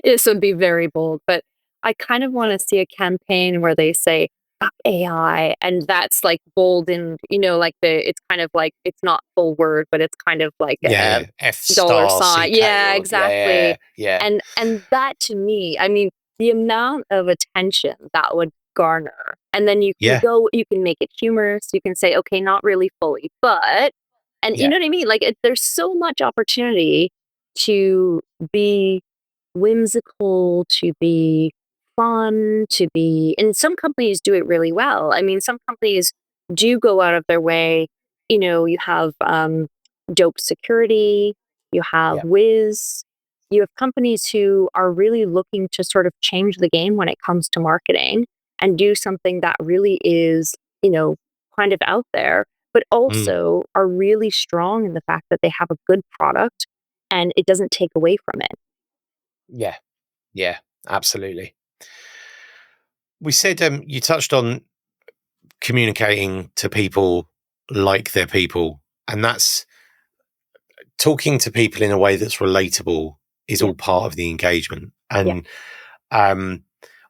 this would be very bold, but I kind of want to see a campaign where they say "Fuck AI," and that's like bold and like it's kind of like it's not full word, but it's kind of like a Yeah, F dollar star sign. CK Yeah, or yeah, exactly. yeah, And that to me, I mean, the amount of attention that would garner, and then yeah, you can make it humorous. You can say, okay, not really fully, but, and you yeah, know what I mean? Like, there's so much opportunity to be whimsical, to be fun, and some companies do it really well. I mean, some companies do go out of their way. You have Dope Security, you have yeah, Wiz, you have companies who are really looking to sort of change the game when it comes to marketing and do something that really is, kind of out there, but mm, also are really strong in the fact that they have a good product and it doesn't take away from it. yeah, yeah. Absolutely. We said you touched on communicating to people like they're people, and that's talking to people in a way that's relatable is Yeah. all part of the engagement. Yeah. And um,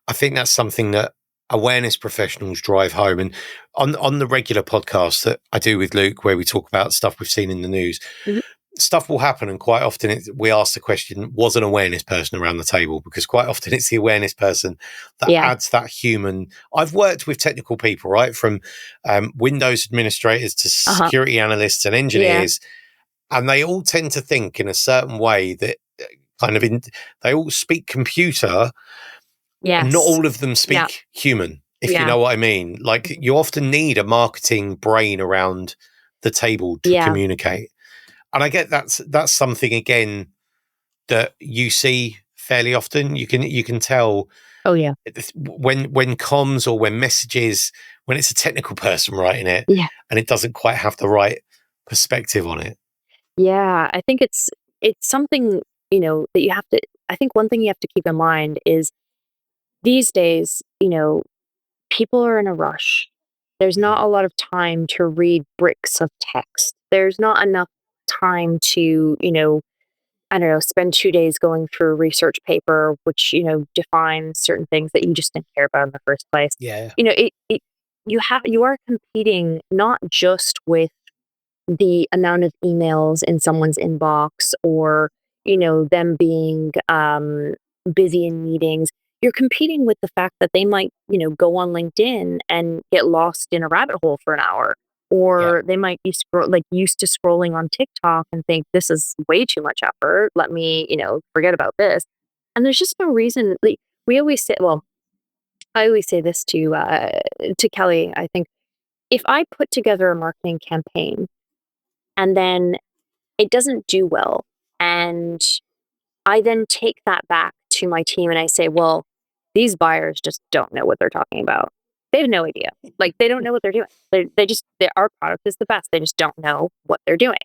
I think that's something that awareness professionals drive home. And on the regular podcast that I do with Luke, where we talk about stuff we've seen in the news, Mhm. stuff will happen. And quite often we ask the question, was an awareness person around the table? Because quite often it's the awareness person that Yeah. adds that human. I've worked with technical people, right? From Windows administrators to Uh-huh. security analysts and Yeah. engineers. And they all tend to think in a certain way that kind of they all speak computer and not Yes. all of them Yeah. speak human, if you Yeah. know what I mean. Like Mhm. you often need a marketing brain around the table to Yeah. communicate. And I get that's something again that you see fairly often. You can tell Oh, yeah. when comms or when messages, when it's a technical person writing it Yeah. and it doesn't quite have the right perspective on it. Yeah. I think it's something, that you have to I think one thing you have to keep in mind is these days, people are in a rush. There's not Mm. a lot of time to read bricks of text. There's not enough time to, I don't know, spend 2 days going through a research paper, which, defines certain things that you just didn't care about in the first place. Yeah. You are competing not just with the amount of emails in someone's inbox or, them being busy in meetings. You're competing with the fact that they might, go on LinkedIn and get lost in a rabbit hole for an hour. Yeah. Or they might be used to scrolling on TikTok and think this is way too much effort. Let me, forget about this. And there's just no reason. Like, we always say, well, I always say this to Kelly. I think if I put together a marketing campaign and then it doesn't do well. And I then take that back to my team and I say, well, these buyers just don't know what they're talking about. They have no idea. Like, they don't know what they're doing. Our product is the best. They just don't know what they're doing.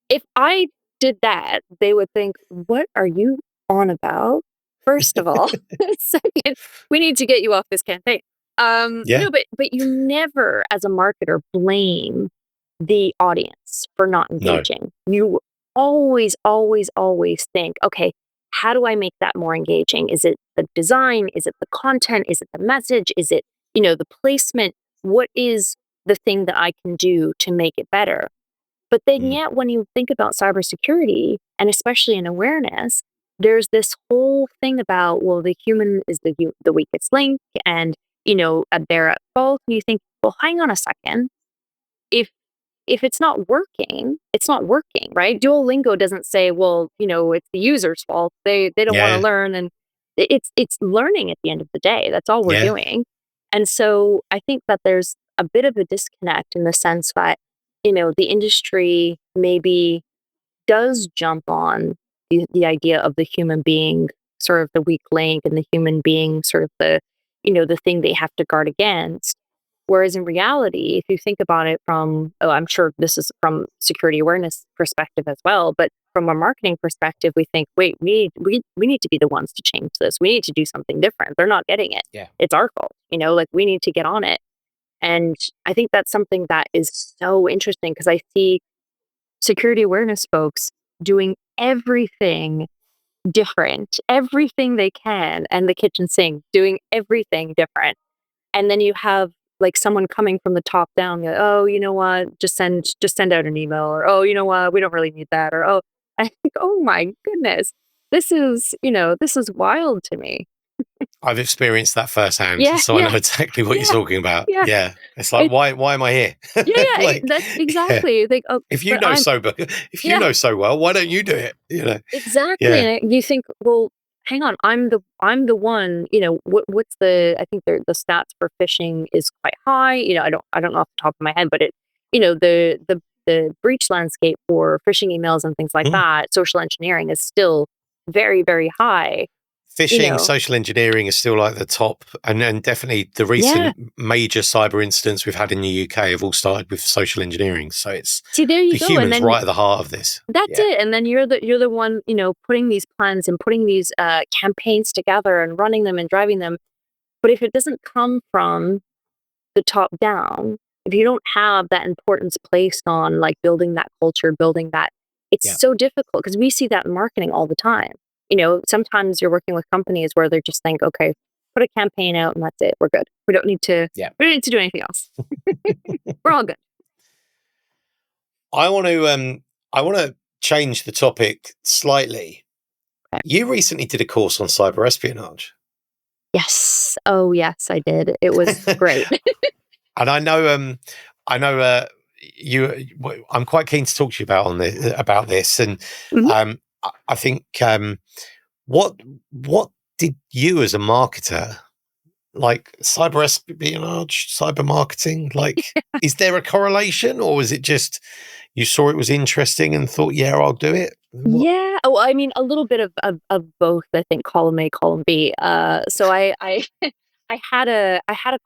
If I did that, they would think, what are you on about? First of all, second, we need to get you off this campaign. Yeah. No, but you never, as a marketer, blame the audience for not No. engaging. You always, always, always think, okay, how do I make that more engaging? Is it the design? Is it the content? Is it the message? Is it, the placement? What is the thing that I can do to make it better? But then Mm. yet when you think about cybersecurity, and especially in awareness, there's this whole thing about, well, the human is the weakest link and, they're at fault. And you think, well, hang on a second. If if it's not working, it's not working, right? Duolingo doesn't say, well, it's the user's fault. They don't want to Yeah. learn, and it's learning at the end of the day. That's all we're Yeah. doing. And so I think that there's a bit of a disconnect in the sense that, the industry maybe does jump on the idea of the human being sort of the weak link and the human being sort of the thing they have to guard against. Whereas in reality, if you think about it from, oh, I'm sure this is from security awareness perspective as well, but from a marketing perspective, we think, wait, we need to be the ones to change this. We need to do something different. They're not getting it. Yeah. It's our fault. Like we need to get on it. And I think that's something that is so interesting because I see security awareness folks doing everything different, everything they can, and the kitchen sink doing everything different. And then you have like someone coming from the top down, like, oh, you know what, just send out an email, or oh, you know what, we don't really need that, or oh, I think, oh my goodness, this is wild to me. I've experienced that firsthand, Yeah, so I know yeah, exactly what yeah, you're talking about. yeah. Yeah, it's like, It, why am I here? yeah, Like, that's yeah. exactly like, oh, If you but know if you yeah, know so well, why don't you do it? exactly. Yeah, And you think, well, hang on, I'm the one. What's I think the stats for phishing is quite high. I don't know off the top of my head, but the breach landscape for phishing emails and things like Mm. that, social engineering is still very, very high. Phishing, social engineering is still like the top, and definitely the recent major cyber incidents we've had in the UK have all started with social engineering. So it's See, there you the go, and humans then right at the heart of this. that's Yeah, it. And then you're the one, putting these plans and putting these campaigns together and running them and driving them. But if it doesn't come from the top down, if you don't have that importance placed on like building that culture, building that, it's yeah. so difficult because we see that in marketing all the time. Sometimes you're working with companies where they just think, okay, put a campaign out and that's it. We're good. We don't need to. Yeah. We don't need to do anything else. We're all good. I want to change the topic slightly. Okay. You recently did a course on cyber espionage. Yes. Oh, yes, I did. It was great. And I know you. I'm quite keen to talk to you about this, and Mhm. I think what did you as a marketer like cyber espionage, cyber marketing? Like, is there a correlation, or was it just you saw it was interesting and thought, yeah, I'll do it? What? Yeah. Oh, I mean, a little bit of both. I think column A, column B. So I I had a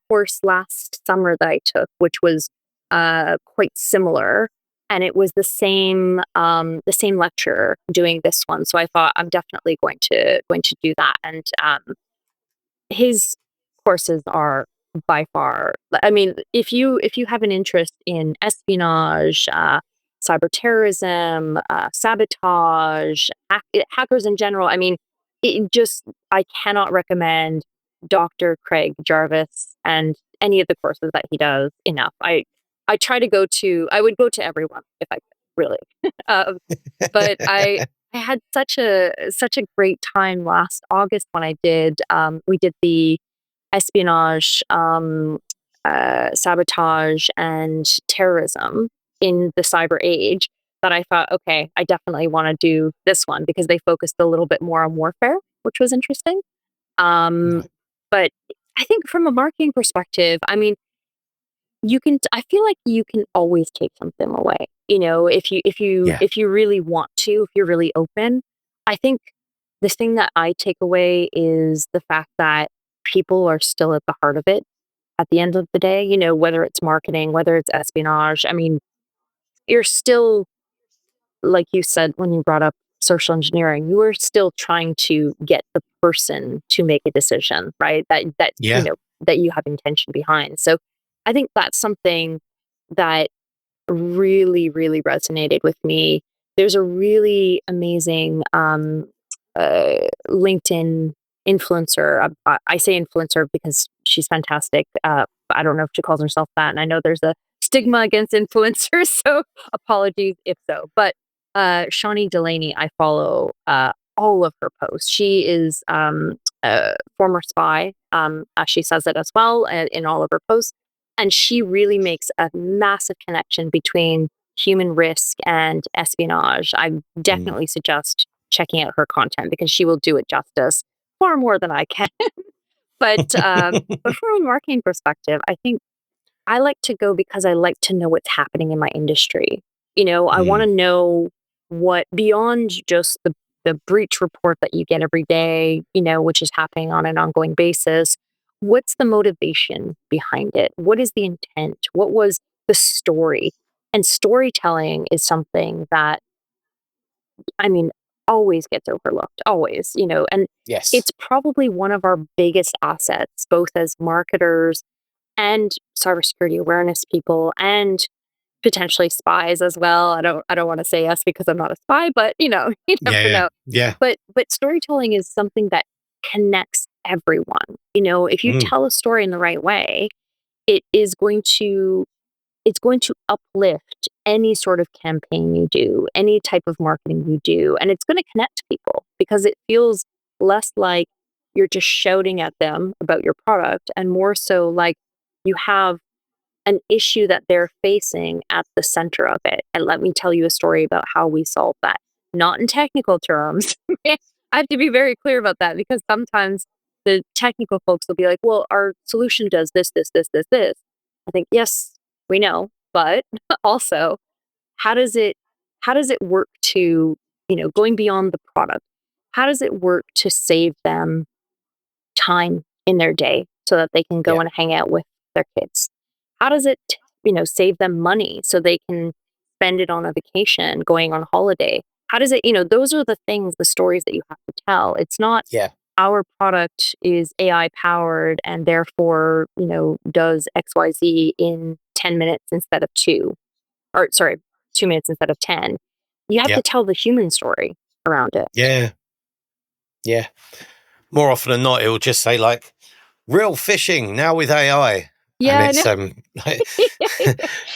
course last summer that I took, which was quite similar, and it was the same lecturer doing this one. So I thought I'm definitely going to do that. And his courses are by far, I mean, if you have an interest in espionage, cyber terrorism, sabotage, hackers in general, I mean, I cannot recommend Dr. Craig Jarvis and any of the courses that he does enough. I would go to everyone if I could, really. uh, but I had such a great time last August when we did the espionage, sabotage, and terrorism in the cyber age, that I thought, okay, I definitely want to do this one because they focused a little bit more on warfare, which was interesting. Um, Right. but I think from a marketing perspective, I mean, I feel like you can always take something away. Yeah. If you really want to, if you're really open. I think the thing that I take away is the fact that people are still at the heart of it at the end of the day, whether it's marketing, whether it's espionage. I mean, you're still, like you said when you brought up social engineering, you are still trying to get the person to make a decision, right? Yeah. That you have intention behind. So I think that's something that really, really resonated with me. There's a really amazing LinkedIn influencer. I say influencer because she's fantastic. I don't know if she calls herself that, and I know there's a stigma against influencers, so apologies if so. But Shawnee Delaney, I follow all of her posts. She is a former spy. As she says it as well in all of her posts. And she really makes a massive connection between human risk and espionage. I Mm. definitely suggest checking out her content because she will do it justice far more than I can. But from a marketing perspective, I think I like to go because I like to know what's happening in my industry. I want to Mm. know what beyond just the breach report that you get every day, which is happening on an ongoing basis. What's the motivation behind it? What is the intent? What was the story? And storytelling is something that I mean, always gets overlooked, always, and Yes. it's probably one of our biggest assets, both as marketers and cybersecurity awareness people and potentially spies as well. I don't want to say us because I'm not a spy, but you Yeah. never Yeah. know. Yeah. But storytelling is something that connects everyone. If you Mm. tell a story in the right way, it is going to it's going to uplift any sort of campaign you do, any type of marketing you do, and it's going to connect people because it feels less like you're just shouting at them about your product and more so like you have an issue that they're facing at the center of it. And let me tell you a story about how we solve that. Not in technical terms. I have to be very clear about that because sometimes the technical folks will be like, well, our solution does this, this, this, this, this. I think, yes, we know, but also how does it work to, going beyond the product? How does it work to save them time in their day so that they can go Yeah. and hang out with their kids? How does it, save them money so they can spend it on a vacation, going on holiday? How does it, those are the things, the stories that you have to tell. It's not Yeah. our product is AI powered and therefore, does XYZ in 10 minutes instead of two, or sorry, 2 minutes instead of 10. You have Yeah. to tell the human story around it. Yeah. Yeah. More often than not, it will just say like real phishing now with AI. And Yeah, it's no.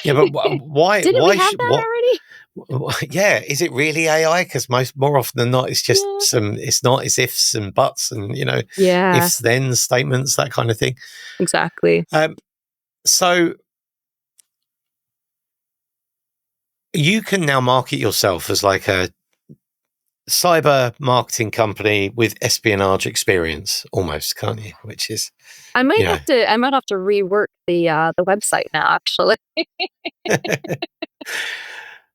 yeah, but why Didn't we why have should that what already? yeah, is it really AI? Because more often than not, it's just Yeah. it's not, it's ifs and buts and Yeah, ifs then statements, that kind of thing. exactly. So you can now market yourself as like a cyber marketing company with espionage experience almost, can't you? Which is, I might you know. have to I might have to rework the website now, actually.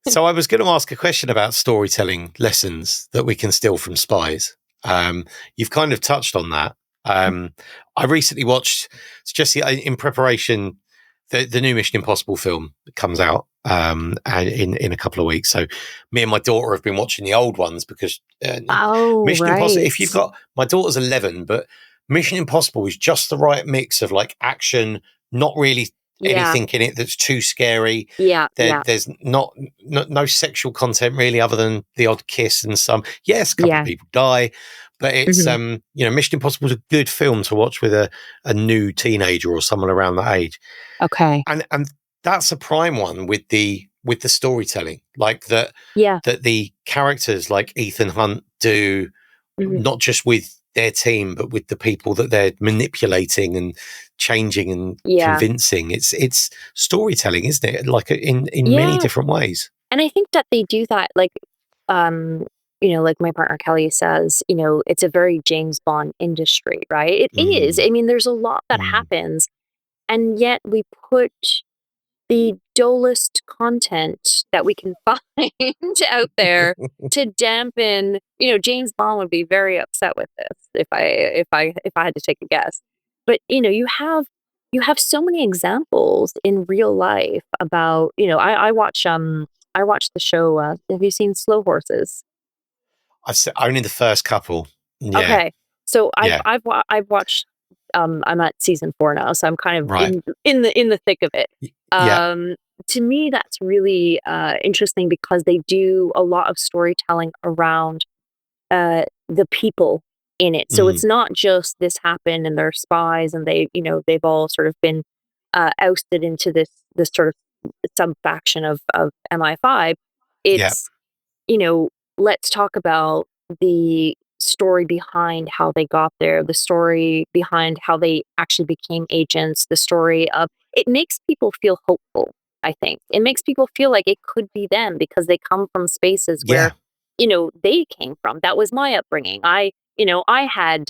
So I was going to ask a question about storytelling lessons that we can steal from spies. You've kind of touched on that. I recently watched, it's just in preparation, the new Mission Impossible film that comes out and in a couple of weeks. So me and my daughter have been watching the old ones because Oh, Mission Impossible, right. if you've got, my daughter's 11, but Mission Impossible is just the right mix of like action, not really Yeah, anything in it that's too scary. yeah, yeah, There's no sexual content really, other than the odd kiss and some. Yes, a couple of yeah. people die, but it's Mhm. Mission Impossible is a good film to watch with a new teenager or someone around that age, Okay. and that's a prime one with the storytelling, like Yeah. that the characters like Ethan Hunt do, Mhm. not just with their team, but with the people that they're manipulating and changing and Yeah. convincing. It's storytelling, isn't it? Like in many Yeah, different ways. and I think that they do that, like, um, like my partner Kelly says, it's a very James Bond industry, right? It is. Mm, I mean, there's a lot that mm. happens, and yet we put the dullest content that we can find out there to dampen. James Bond would be very upset with this if I had to take a guess. But you have so many examples in real life about. I watch the show. Have you seen Slow Horses? Only the first couple. Yeah, Okay, so yeah, I've watched. I'm at season 4 now, so I'm kind of right. in the thick of it. Yeah, Um, to me, that's really interesting because they do a lot of storytelling around the people in it. So mm, it's not just this happened and they're spies and they've all sort of been ousted into this sort of sub faction of MI5. yeah, It's you know, let's talk about the story behind how they got there, the story behind how they actually became agents, the story of it makes people feel hopeful, I think. It makes people feel like it could be them because they come from spaces where, yeah. they came from. That was my upbringing. I had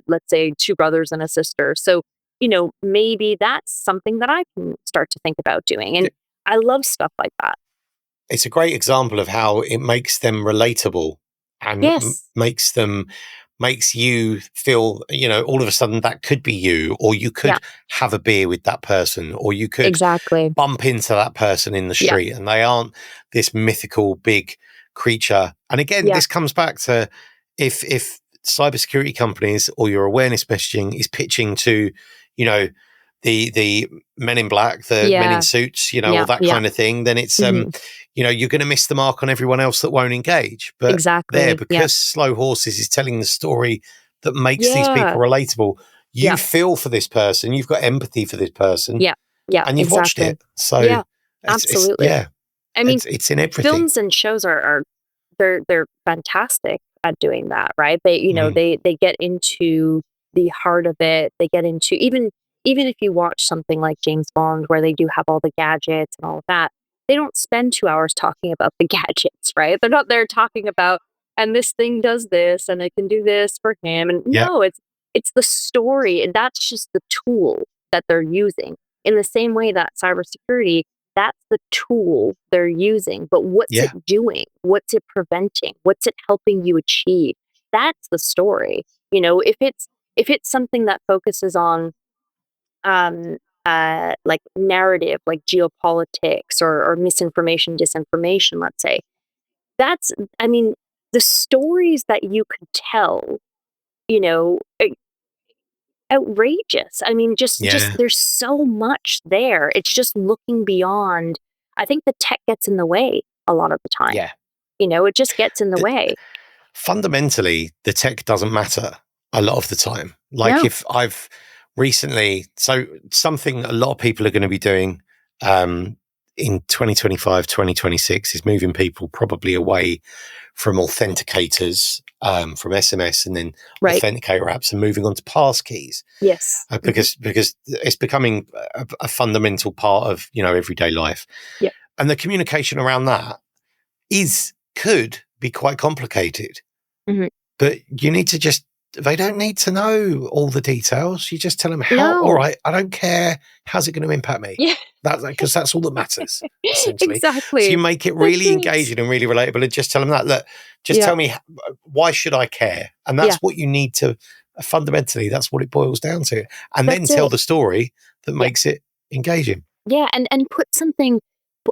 let's say 2 brothers and a sister. So, maybe that's something that I can start to think about doing. And I love stuff like that. It's a great example of how it makes them relatable and Yes. makes you feel, all of a sudden that could be you, or you Yeah, could have a beer with that person, or you could exactly. bump into that person in the Yeah. street, and they aren't this mythical big creature And again, Yeah. this comes back to if cybersecurity companies or your awareness messaging is pitching to, you know, the men in black, the men in suits, you know, all that kind of thing, then it's, you know, you're going to miss the mark on everyone else that won't engage. But Exactly. because Slow Horses is telling the story that makes these people Yeah. relatable, you feel for this person, you've got empathy for this person, Yeah. Yeah. and you've watched Exactly. it. So Yeah. it's Absolutely. yeah, I mean, it's in everything. films and shows are they're fantastic at doing that, right? They, you know, they get into the heart of it. They get into even if you watch something like James Bond, where they do have all the gadgets and all of that, they don't spend 2 hours talking about the gadgets, right? They're not there talking about, and this thing does this and it can do this for him. And no, it's the story, and that's just the tool that they're using. In the same way that cybersecurity, that's the tool they're using. But what's it doing? What's it preventing? What's it helping you achieve? That's the story. You know, if it's something that focuses on like narrative, like geopolitics or misinformation, disinformation, let's say, that's, I mean, the stories that you could tell, you know, outrageous. I mean, just there's so much there. It's just looking beyond. I think the tech gets in the way a lot of the time. Yeah. You know, it just gets in the way. Fundamentally, the tech doesn't matter a lot of the time. Like if I've recently, so something a lot of people are going to be doing in 2025, 2026 is moving people probably away from authenticators, from SMS and then authenticator apps, and moving on to pass keys. Yes. Because it's becoming a fundamental part of, you know, everyday life. Yeah. And the communication around that could be quite complicated. But you need to they don't need to know all the details. You just tell them all right, I don't care. How's it going to impact me? Yeah. Because that's all that matters, essentially. Exactly. So you make it really engaging and really relatable, and just tell them that. Look, just tell me, why should I care? And that's what you need to, fundamentally, that's what it boils down to. And then tell the story that makes it engaging. Yeah, and put something,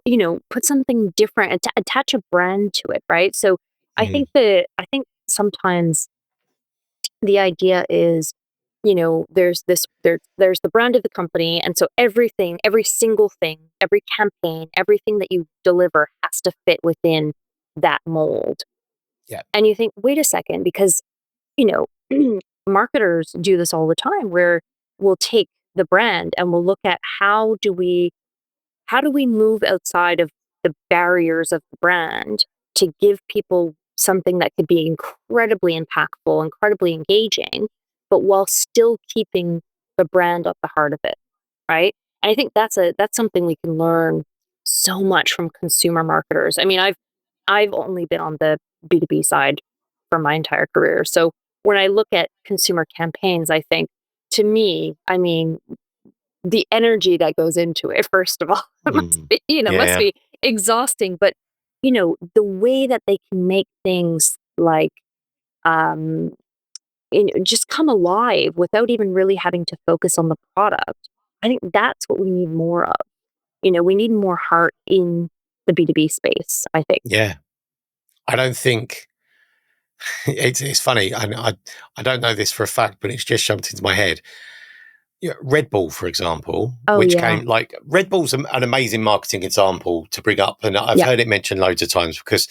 you know, put something different, attach a brand to it, right? So I think sometimes the idea is, you know, there's the brand of the company, and so everything, every single thing, every campaign, everything that you deliver has to fit within that mold. Yeah. And you think, wait a second, because, you know, marketers do this all the time, where we'll take the brand and we'll look at how do we move outside of the barriers of the brand to give people something that could be incredibly impactful, incredibly engaging, but while still keeping the brand at the heart of it, right? And I think that's something we can learn so much from consumer marketers. I mean, I've only been on the B2B side for my entire career. So when I look at consumer campaigns, I think, to me, I mean, the energy that goes into it, first of all, it must be, you know, must be exhausting. But, you know, the way that they can make things like, you know, just come alive without even really having to focus on the product. I think that's what we need more of. You know, we need more heart in the B2B space, I think. Yeah. I don't think it's funny. I don't know this for a fact, but it's just jumped into my head. Yeah, Red Bull, for example, which came, like, Red Bull's an amazing marketing example to bring up. And I've heard it mentioned loads of times, because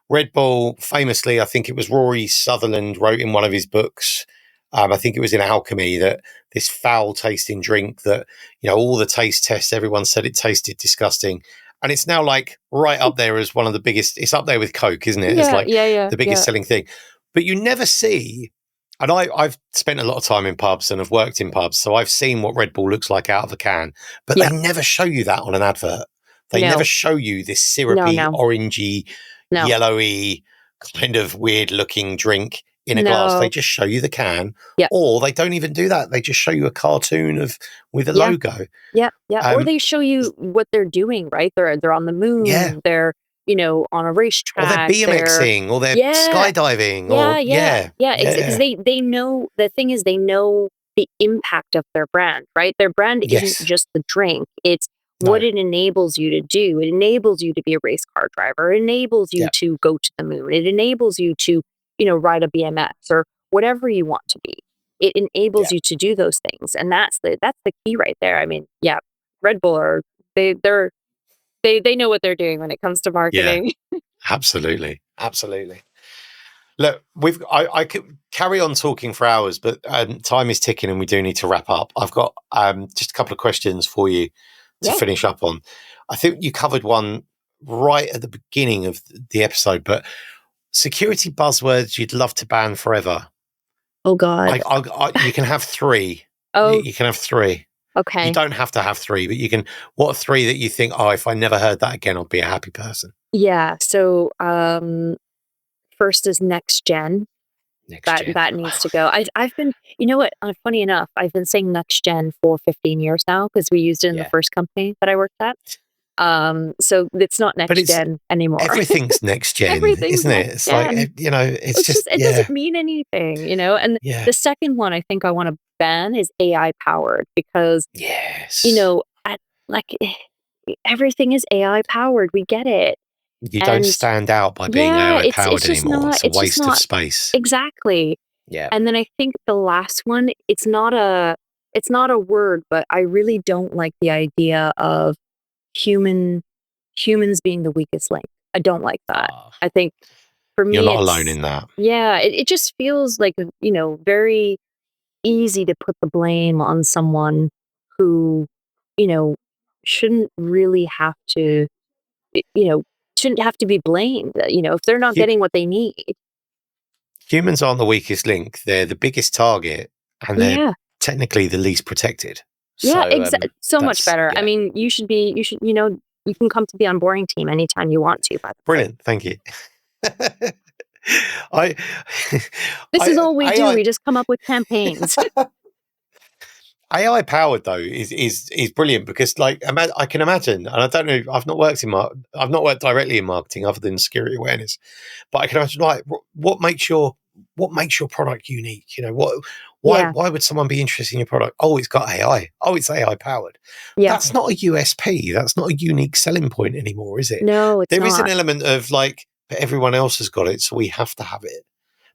Red Bull, famously, I think it was Rory Sutherland wrote in one of his books, I think it was in Alchemy, that this foul tasting drink that, you know, all the taste tests, everyone said it tasted disgusting. And it's now like right up there as one of the biggest, it's up there with Coke, isn't it? It's like the biggest selling thing. But you never see, and I've spent a lot of time in pubs and have worked in pubs, so I've seen what Red Bull looks like out of a can, but they never show you that on an advert. They never show you this syrupy, orangey, yellowy, kind of weird looking drink in a glass. They just show you the can, or they don't even do that. They just show you a cartoon with a logo. Yeah. Or they show you what they're doing, right? They're on the moon. Yeah. They're, you know, on a racetrack. Or they're BMXing, or they're skydiving. Because they know, the thing is, they know the impact of their brand, right? Their brand isn't just the drink. It's what No. it enables you to do. It enables you to be a race car driver. It enables you Yeah. to go to the moon. It enables you to, ride a BMX or whatever you want to be. It enables Yeah. you to do those things. And that's the key right there. I mean, yeah, Red Bull they know what they're doing when it comes to marketing. Absolutely. Absolutely. Look, I could carry on talking for hours, but time is ticking and we do need to wrap up. I've got just a couple of questions for you to Yeah. finish up on. I think you covered one right at the beginning of the episode, but security buzzwords you'd love to ban forever. Oh God. You can have three. Oh, You can have three. okay. You don't have to have three, but you can. What are three that you think? Oh, if I never heard that again, I'll be a happy person. Yeah. So first is next gen. That needs to go. I've been, you know what? Funny enough, I've been saying next gen for 15 years now because we used it in the first company that I worked at. So it's not next gen anymore. Everything's next gen, Everything's isn't it? next It's gen. like it's just it doesn't mean anything, And the second one I think I want to ban is AI powered because everything is AI powered. We get it. You don't stand out by being AI powered anymore. It's a waste of space. Exactly. Yeah. And then I think the last one, it's not a word, but I really don't like the idea of humans being the weakest link. I don't like that. I think for me, you're not alone in that. Yeah, it just feels like, very easy to put the blame on someone who, shouldn't really have to, shouldn't have to be blamed, if they're not getting what they need. Humans aren't the weakest link. They're the biggest target and they're technically the least protected. Yeah, so much better. I mean, you can come to the Unboring team anytime you want to, by the way. Brilliant. Thank you. This is all we do. We just come up with campaigns. AI powered though is brilliant because I can imagine, and I don't know, I've not worked directly in marketing other than security awareness, but I can imagine what makes your product unique. Why would someone be interested in your product? Oh, it's got AI. Oh, it's AI powered. Yeah. That's not a USP. That's not a unique selling point anymore, is it? No, it's not. There is an element of but everyone else has got it, so we have to have it.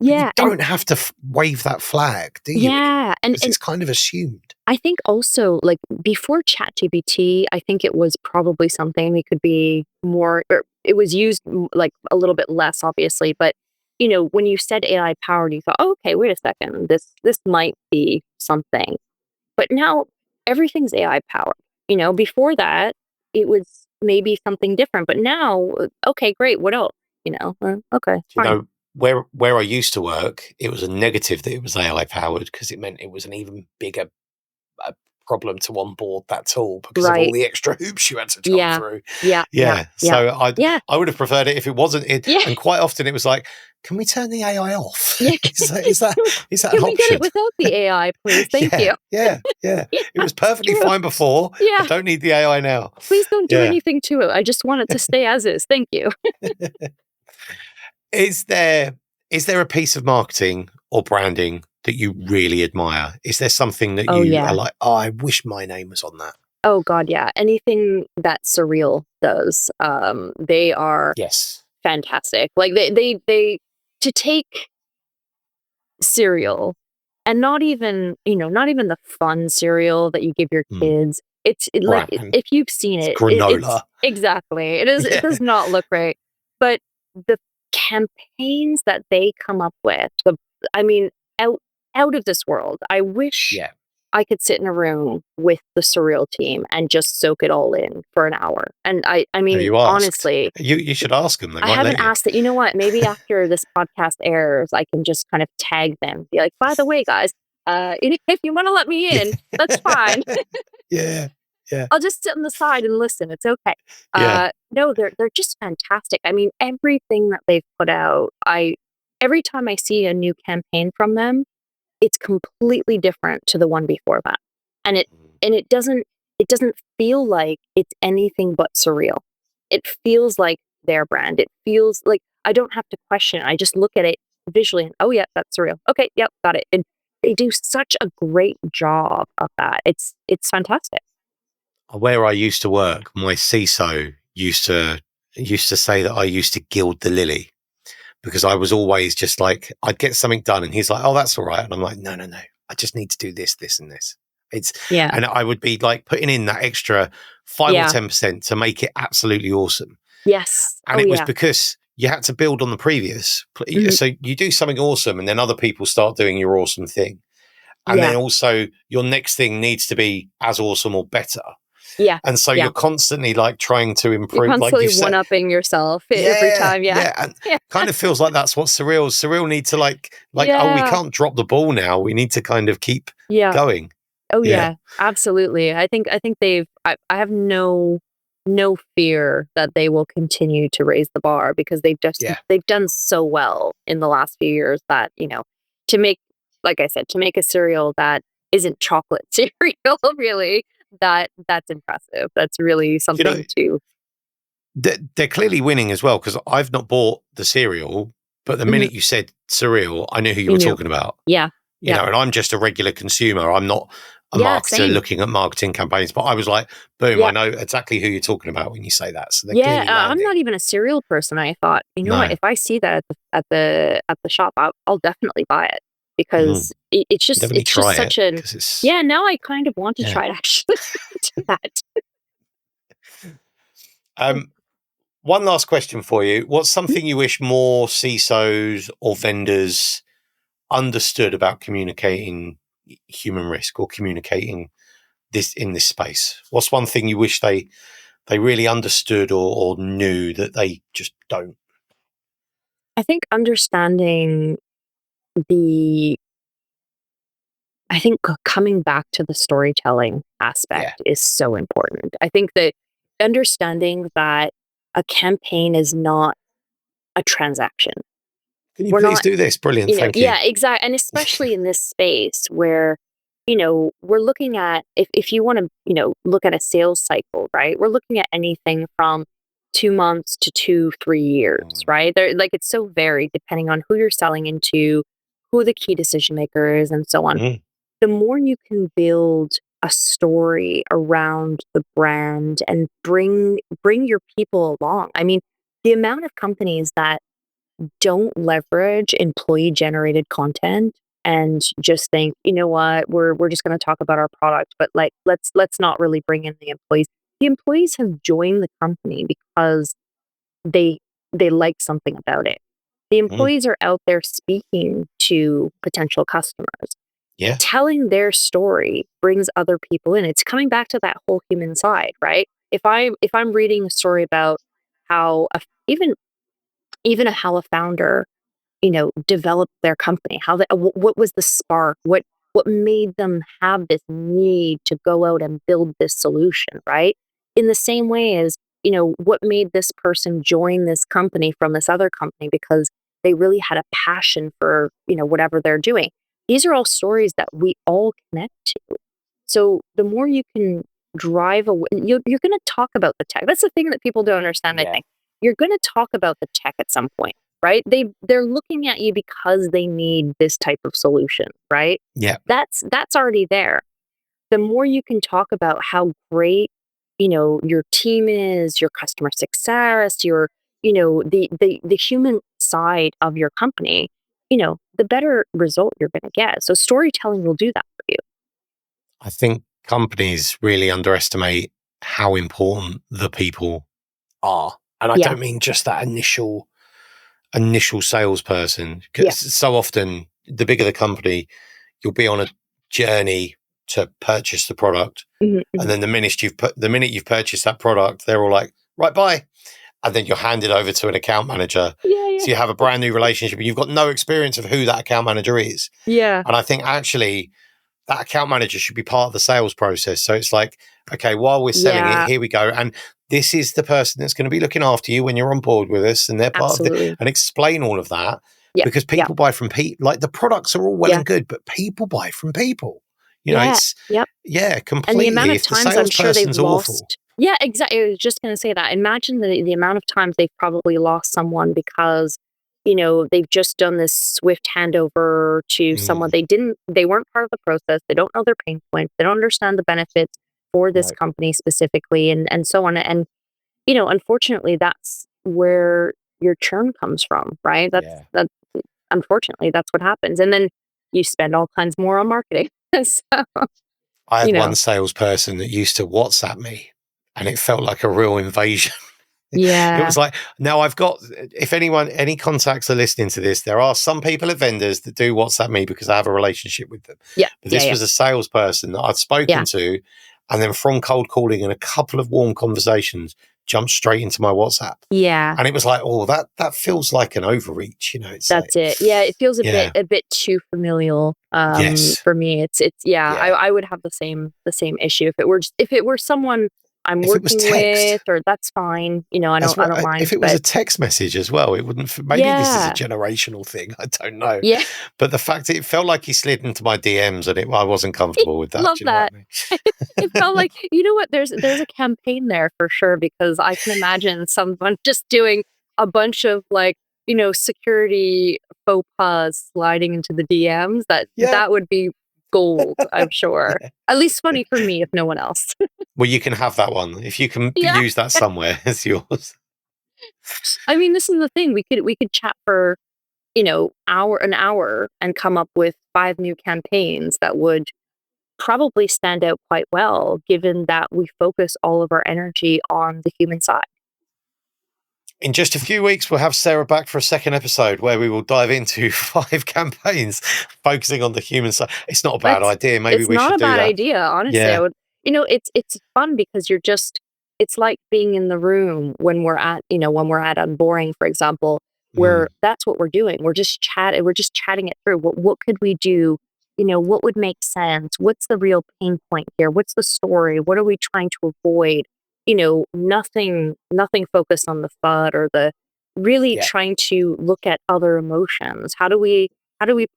But you don't have to wave that flag, do you? Yeah, and it's kind of assumed. I think also, before ChatGPT, I think it was probably something that could be more, or it was used a little bit less, obviously. But when you said AI powered, you thought, oh, okay, wait a second, this might be something. But now everything's AI powered. Before that, it was maybe something different. But now, okay, great. What else? Okay, fine. Where I used to work, it was a negative that it was AI powered because it meant it was an even bigger problem to onboard that tool because of all the extra hoops you had to jump through. Yeah. So I would have preferred it if it wasn't. And quite often it was like, can we turn the AI off? Is that can an we option? get it without the AI, please? Thank you. Yeah. It was perfectly fine before. Yeah. I don't need the AI now. Please don't do anything to it. I just want it to stay as is. Thank you. Is there a piece of marketing or branding that you really admire? Is there something that you are like, oh, I wish my name was on that? Oh God, yeah. Anything that Surreal does, they are fantastic. They to take cereal and not even the fun cereal that you give your kids. It's if you've seen it, granola. Exactly. It is. It does not look right, but the campaigns that they come up with, out of this world. I wish I could sit in a room with the Surreal team and just soak it all in for an hour. And I mean, honestly, you should ask them. I haven't asked it. You know what? Maybe after this podcast airs, I can just kind of tag them. Be like, by the way, guys, if you want to let me in, that's fine. Yeah. I'll just sit on the side and listen. It's okay. No, they're just fantastic. I mean, everything that they've put out, every time I see a new campaign from them, it's completely different to the one before that. And it doesn't feel like it's anything but Surreal. It feels like their brand. It feels like I don't have to question it. I just look at it visually and, oh yeah, that's Surreal. Okay, yep, got it. And they do such a great job of that. It's fantastic. where I used to work, my CISO used to say that I used to gild the lily, because I was always just like, I'd get something done and he's like, oh, that's all right. And I'm like, no, I just need to do this, this and this. And I would be like putting in that extra 5 or 10% to make it absolutely awesome. Yes. And it was because you had to build on the previous. So you do something awesome and then other people start doing your awesome thing. And then also your next thing needs to be as awesome or better. Yeah. And so you're constantly like trying to improve. You're constantly one-upping yourself every time. Yeah. And kind of feels like that's what Surreal need to like, oh, we can't drop the ball now. We need to kind of keep going. Oh yeah, absolutely. I think I have no fear that they will continue to raise the bar, because they've done so well in the last few years that, to make, like I said, to make a cereal that isn't chocolate cereal, really, that's impressive. That's really something to. They're clearly winning as well, because I've not bought the cereal, but the minute you said cereal, I knew who you were talking about. Yeah. You know, and I'm just a regular consumer. I'm not a marketer looking at marketing campaigns, but I was like, boom, I know exactly who you're talking about when you say that. So I'm not even a cereal person. I thought, what, if I see that at the shop, I'll definitely buy it, because it's just such an now I kind of want to try it, actually. Do that. One last question for you. What's something you wish more CISOs or vendors understood about communicating human risk, or communicating this in this space? What's one thing you wish they really understood or knew that they just don't? I think understanding coming back to the storytelling aspect is so important. I think that understanding that a campaign is not a transaction. Can you please do this? Brilliant. Thank you. Yeah, exactly. And especially in this space where, we're looking at, if you want to, look at a sales cycle, right? We're looking at anything from 2 months to 2-3 years, right? It's so varied depending on who you're selling into, who the key decision maker is, and so on. The more you can build a story around the brand and bring your people along. I mean, the amount of companies that don't leverage employee generated content and just think, you know what, we're just going to talk about our product, but let's not really bring in the employees. The employees have joined the company because they like something about it. The employees are out there speaking to potential customers. Yeah. Telling their story brings other people in. It's coming back to that whole human side, right? If I'm reading a story about how even how a founder, developed their company, how what was the spark, what made them have this need to go out and build this solution, right? In the same way as, what made this person join this company from this other company, because they really had a passion for, whatever they're doing. These are all stories that we all connect to. So the more you can drive away, you're going to talk about the tech. That's the thing that people don't understand, I think. You're going to talk about the tech at some point, right? They're looking at you because they need this type of solution, right? Yeah. That's already there. The more you can talk about how great, your team is, your customer success, your, the human side of your company, the better result you're going to get. So storytelling will do that for you. I think companies really underestimate how important the people are. And I don't mean just that initial salesperson. Because so often, the bigger the company, you'll be on a journey to purchase the product. And then the minute you've purchased that product, they're all like, right, bye. And then you're handed over to an account manager. So you have a brand new relationship, and you've got no experience of who that account manager is. Yeah. And I think actually that account manager should be part of the sales process. So it's like, okay, while we're selling it, here we go. And this is the person that's going to be looking after you when you're on board with us, and they're part of it, and explain all of that. Because people buy from people. Like, the products are all well and good, but people buy from people. You know, it's completely. And the amount of times I'm sure they've lost. Yeah, exactly. I was just going to say that. Imagine the amount of times they've probably lost someone because, they've just done this swift handover to someone they weren't part of the process. They don't know their pain points. They don't understand the benefits for this company specifically, and so on. And, unfortunately, that's where your churn comes from, right? That's unfortunately, that's what happens. And then you spend all kinds more on marketing. So, I had you know, one salesperson that used to WhatsApp me, and it felt like a real invasion. It yeah, was like, now I've got, if any contacts are listening to this, there are some people at vendors that do WhatsApp me because I have a relationship with them. yeah, But yeah, this yeah, was a salesperson that I'd spoken yeah, to, and then from cold calling and a couple of warm conversations, jumped straight into my WhatsApp. yeah. And it was like, oh, that feels like an overreach, It's like, That's it. Yeah, it feels yeah, a bit too familial yes, for me. It's yeah, yeah. I would have the same issue if it were someone I'm If it was working text, with, or that's fine. as I well, don't mind. if it was But a text message as well, it wouldn't. Maybe this is a yeah, generational thing. I don't know, yeah, but the fact that it felt like he slid into my DMs, and I wasn't comfortable with that. love Do you know what that. I mean? It felt like, what? There's a campaign there for sure, because I can imagine someone just doing a bunch of, like, security faux pas sliding into the DMs. Yeah, That would be gold, I'm sure. yeah. At least funny for me, if no one else. Well, you can have that one if you can Yeah. use that somewhere. It's yours. I mean, this is the thing. We could chat for, an hour and come up with 5 new campaigns that would probably stand out quite well, given that we focus all of our energy on the human side. In just a few weeks, we'll have Sarah back for a second episode where we will dive into 5 campaigns focusing on the human side. It's not a bad idea. Maybe It's we not should a do bad that. idea, honestly. I Yeah. would, it's fun because it's like being in the room when we're at Unboring, for example, where Mm. that's what we're doing. We're just chatting it through. What could we do? What would make sense? What's the real pain point here? What's the story? What are we trying to avoid? Nothing focused on the FUD or the really Yeah. trying to look at other emotions. How do we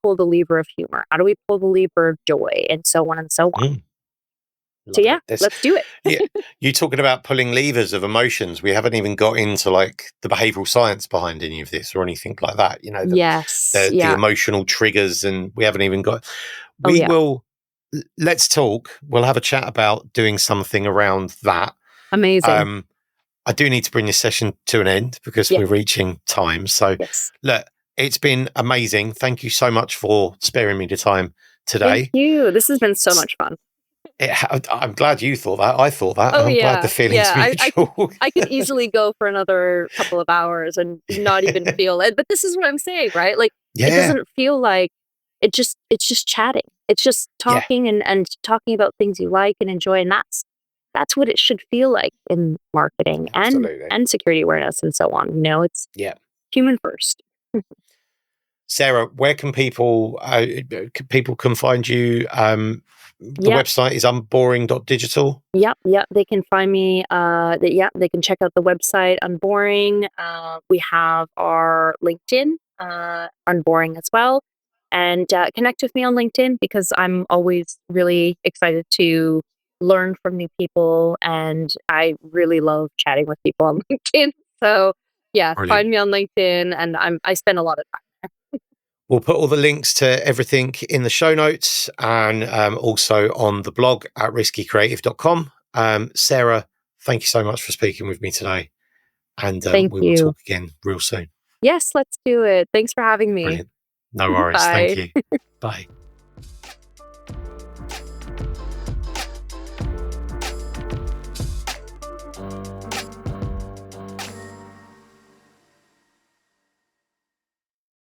pull the lever of humor? How do we pull the lever of joy? And so on and so on. Mm. So Love yeah, it. This, let's do it. yeah, you talking about pulling levers of emotions. We haven't even got into like the behavioral science behind any of this or anything like that. Yes. The Yeah. emotional triggers, and we haven't even got. Oh We yeah. will. Let's talk. We'll have a chat about doing something around that. Amazing. I do need to bring this session to an end because Yeah. we're reaching time. So, Yes. look, it's been amazing. Thank you so much for sparing me the time Thank today. you. This has been so much fun. I'm glad you thought that. I thought that, and Oh I'm glad the yeah. feeling's Yeah. mutual. I could easily go for another couple of hours and not even feel it. But this is what I'm saying, right? Like, it Yeah, doesn't feel like it's just chatting. It's just yeah, talking and talking about things you like and enjoy. And that's what it should feel like in marketing absolutely. and security awareness and so on. It's Yeah. human first. Sarah, where can people can find you? The Yep. website is unboring.digital. Yep. They can find me. They can check out the website Unboring. We have our LinkedIn, Unboring as well, and connect with me on LinkedIn because I'm always really excited to learn from new people, and I really love chatting with people on LinkedIn. So yeah, Brilliant. find me on LinkedIn, and I spend a lot of time. We'll put all the links to everything in the show notes and also on the blog at riskycreative.com. Sarah, thank you so much for speaking with me today. And Thank we will you. talk again real soon. Yes, let's do it. Thanks for having me. Brilliant. No worries. Thank Bye. you. Bye.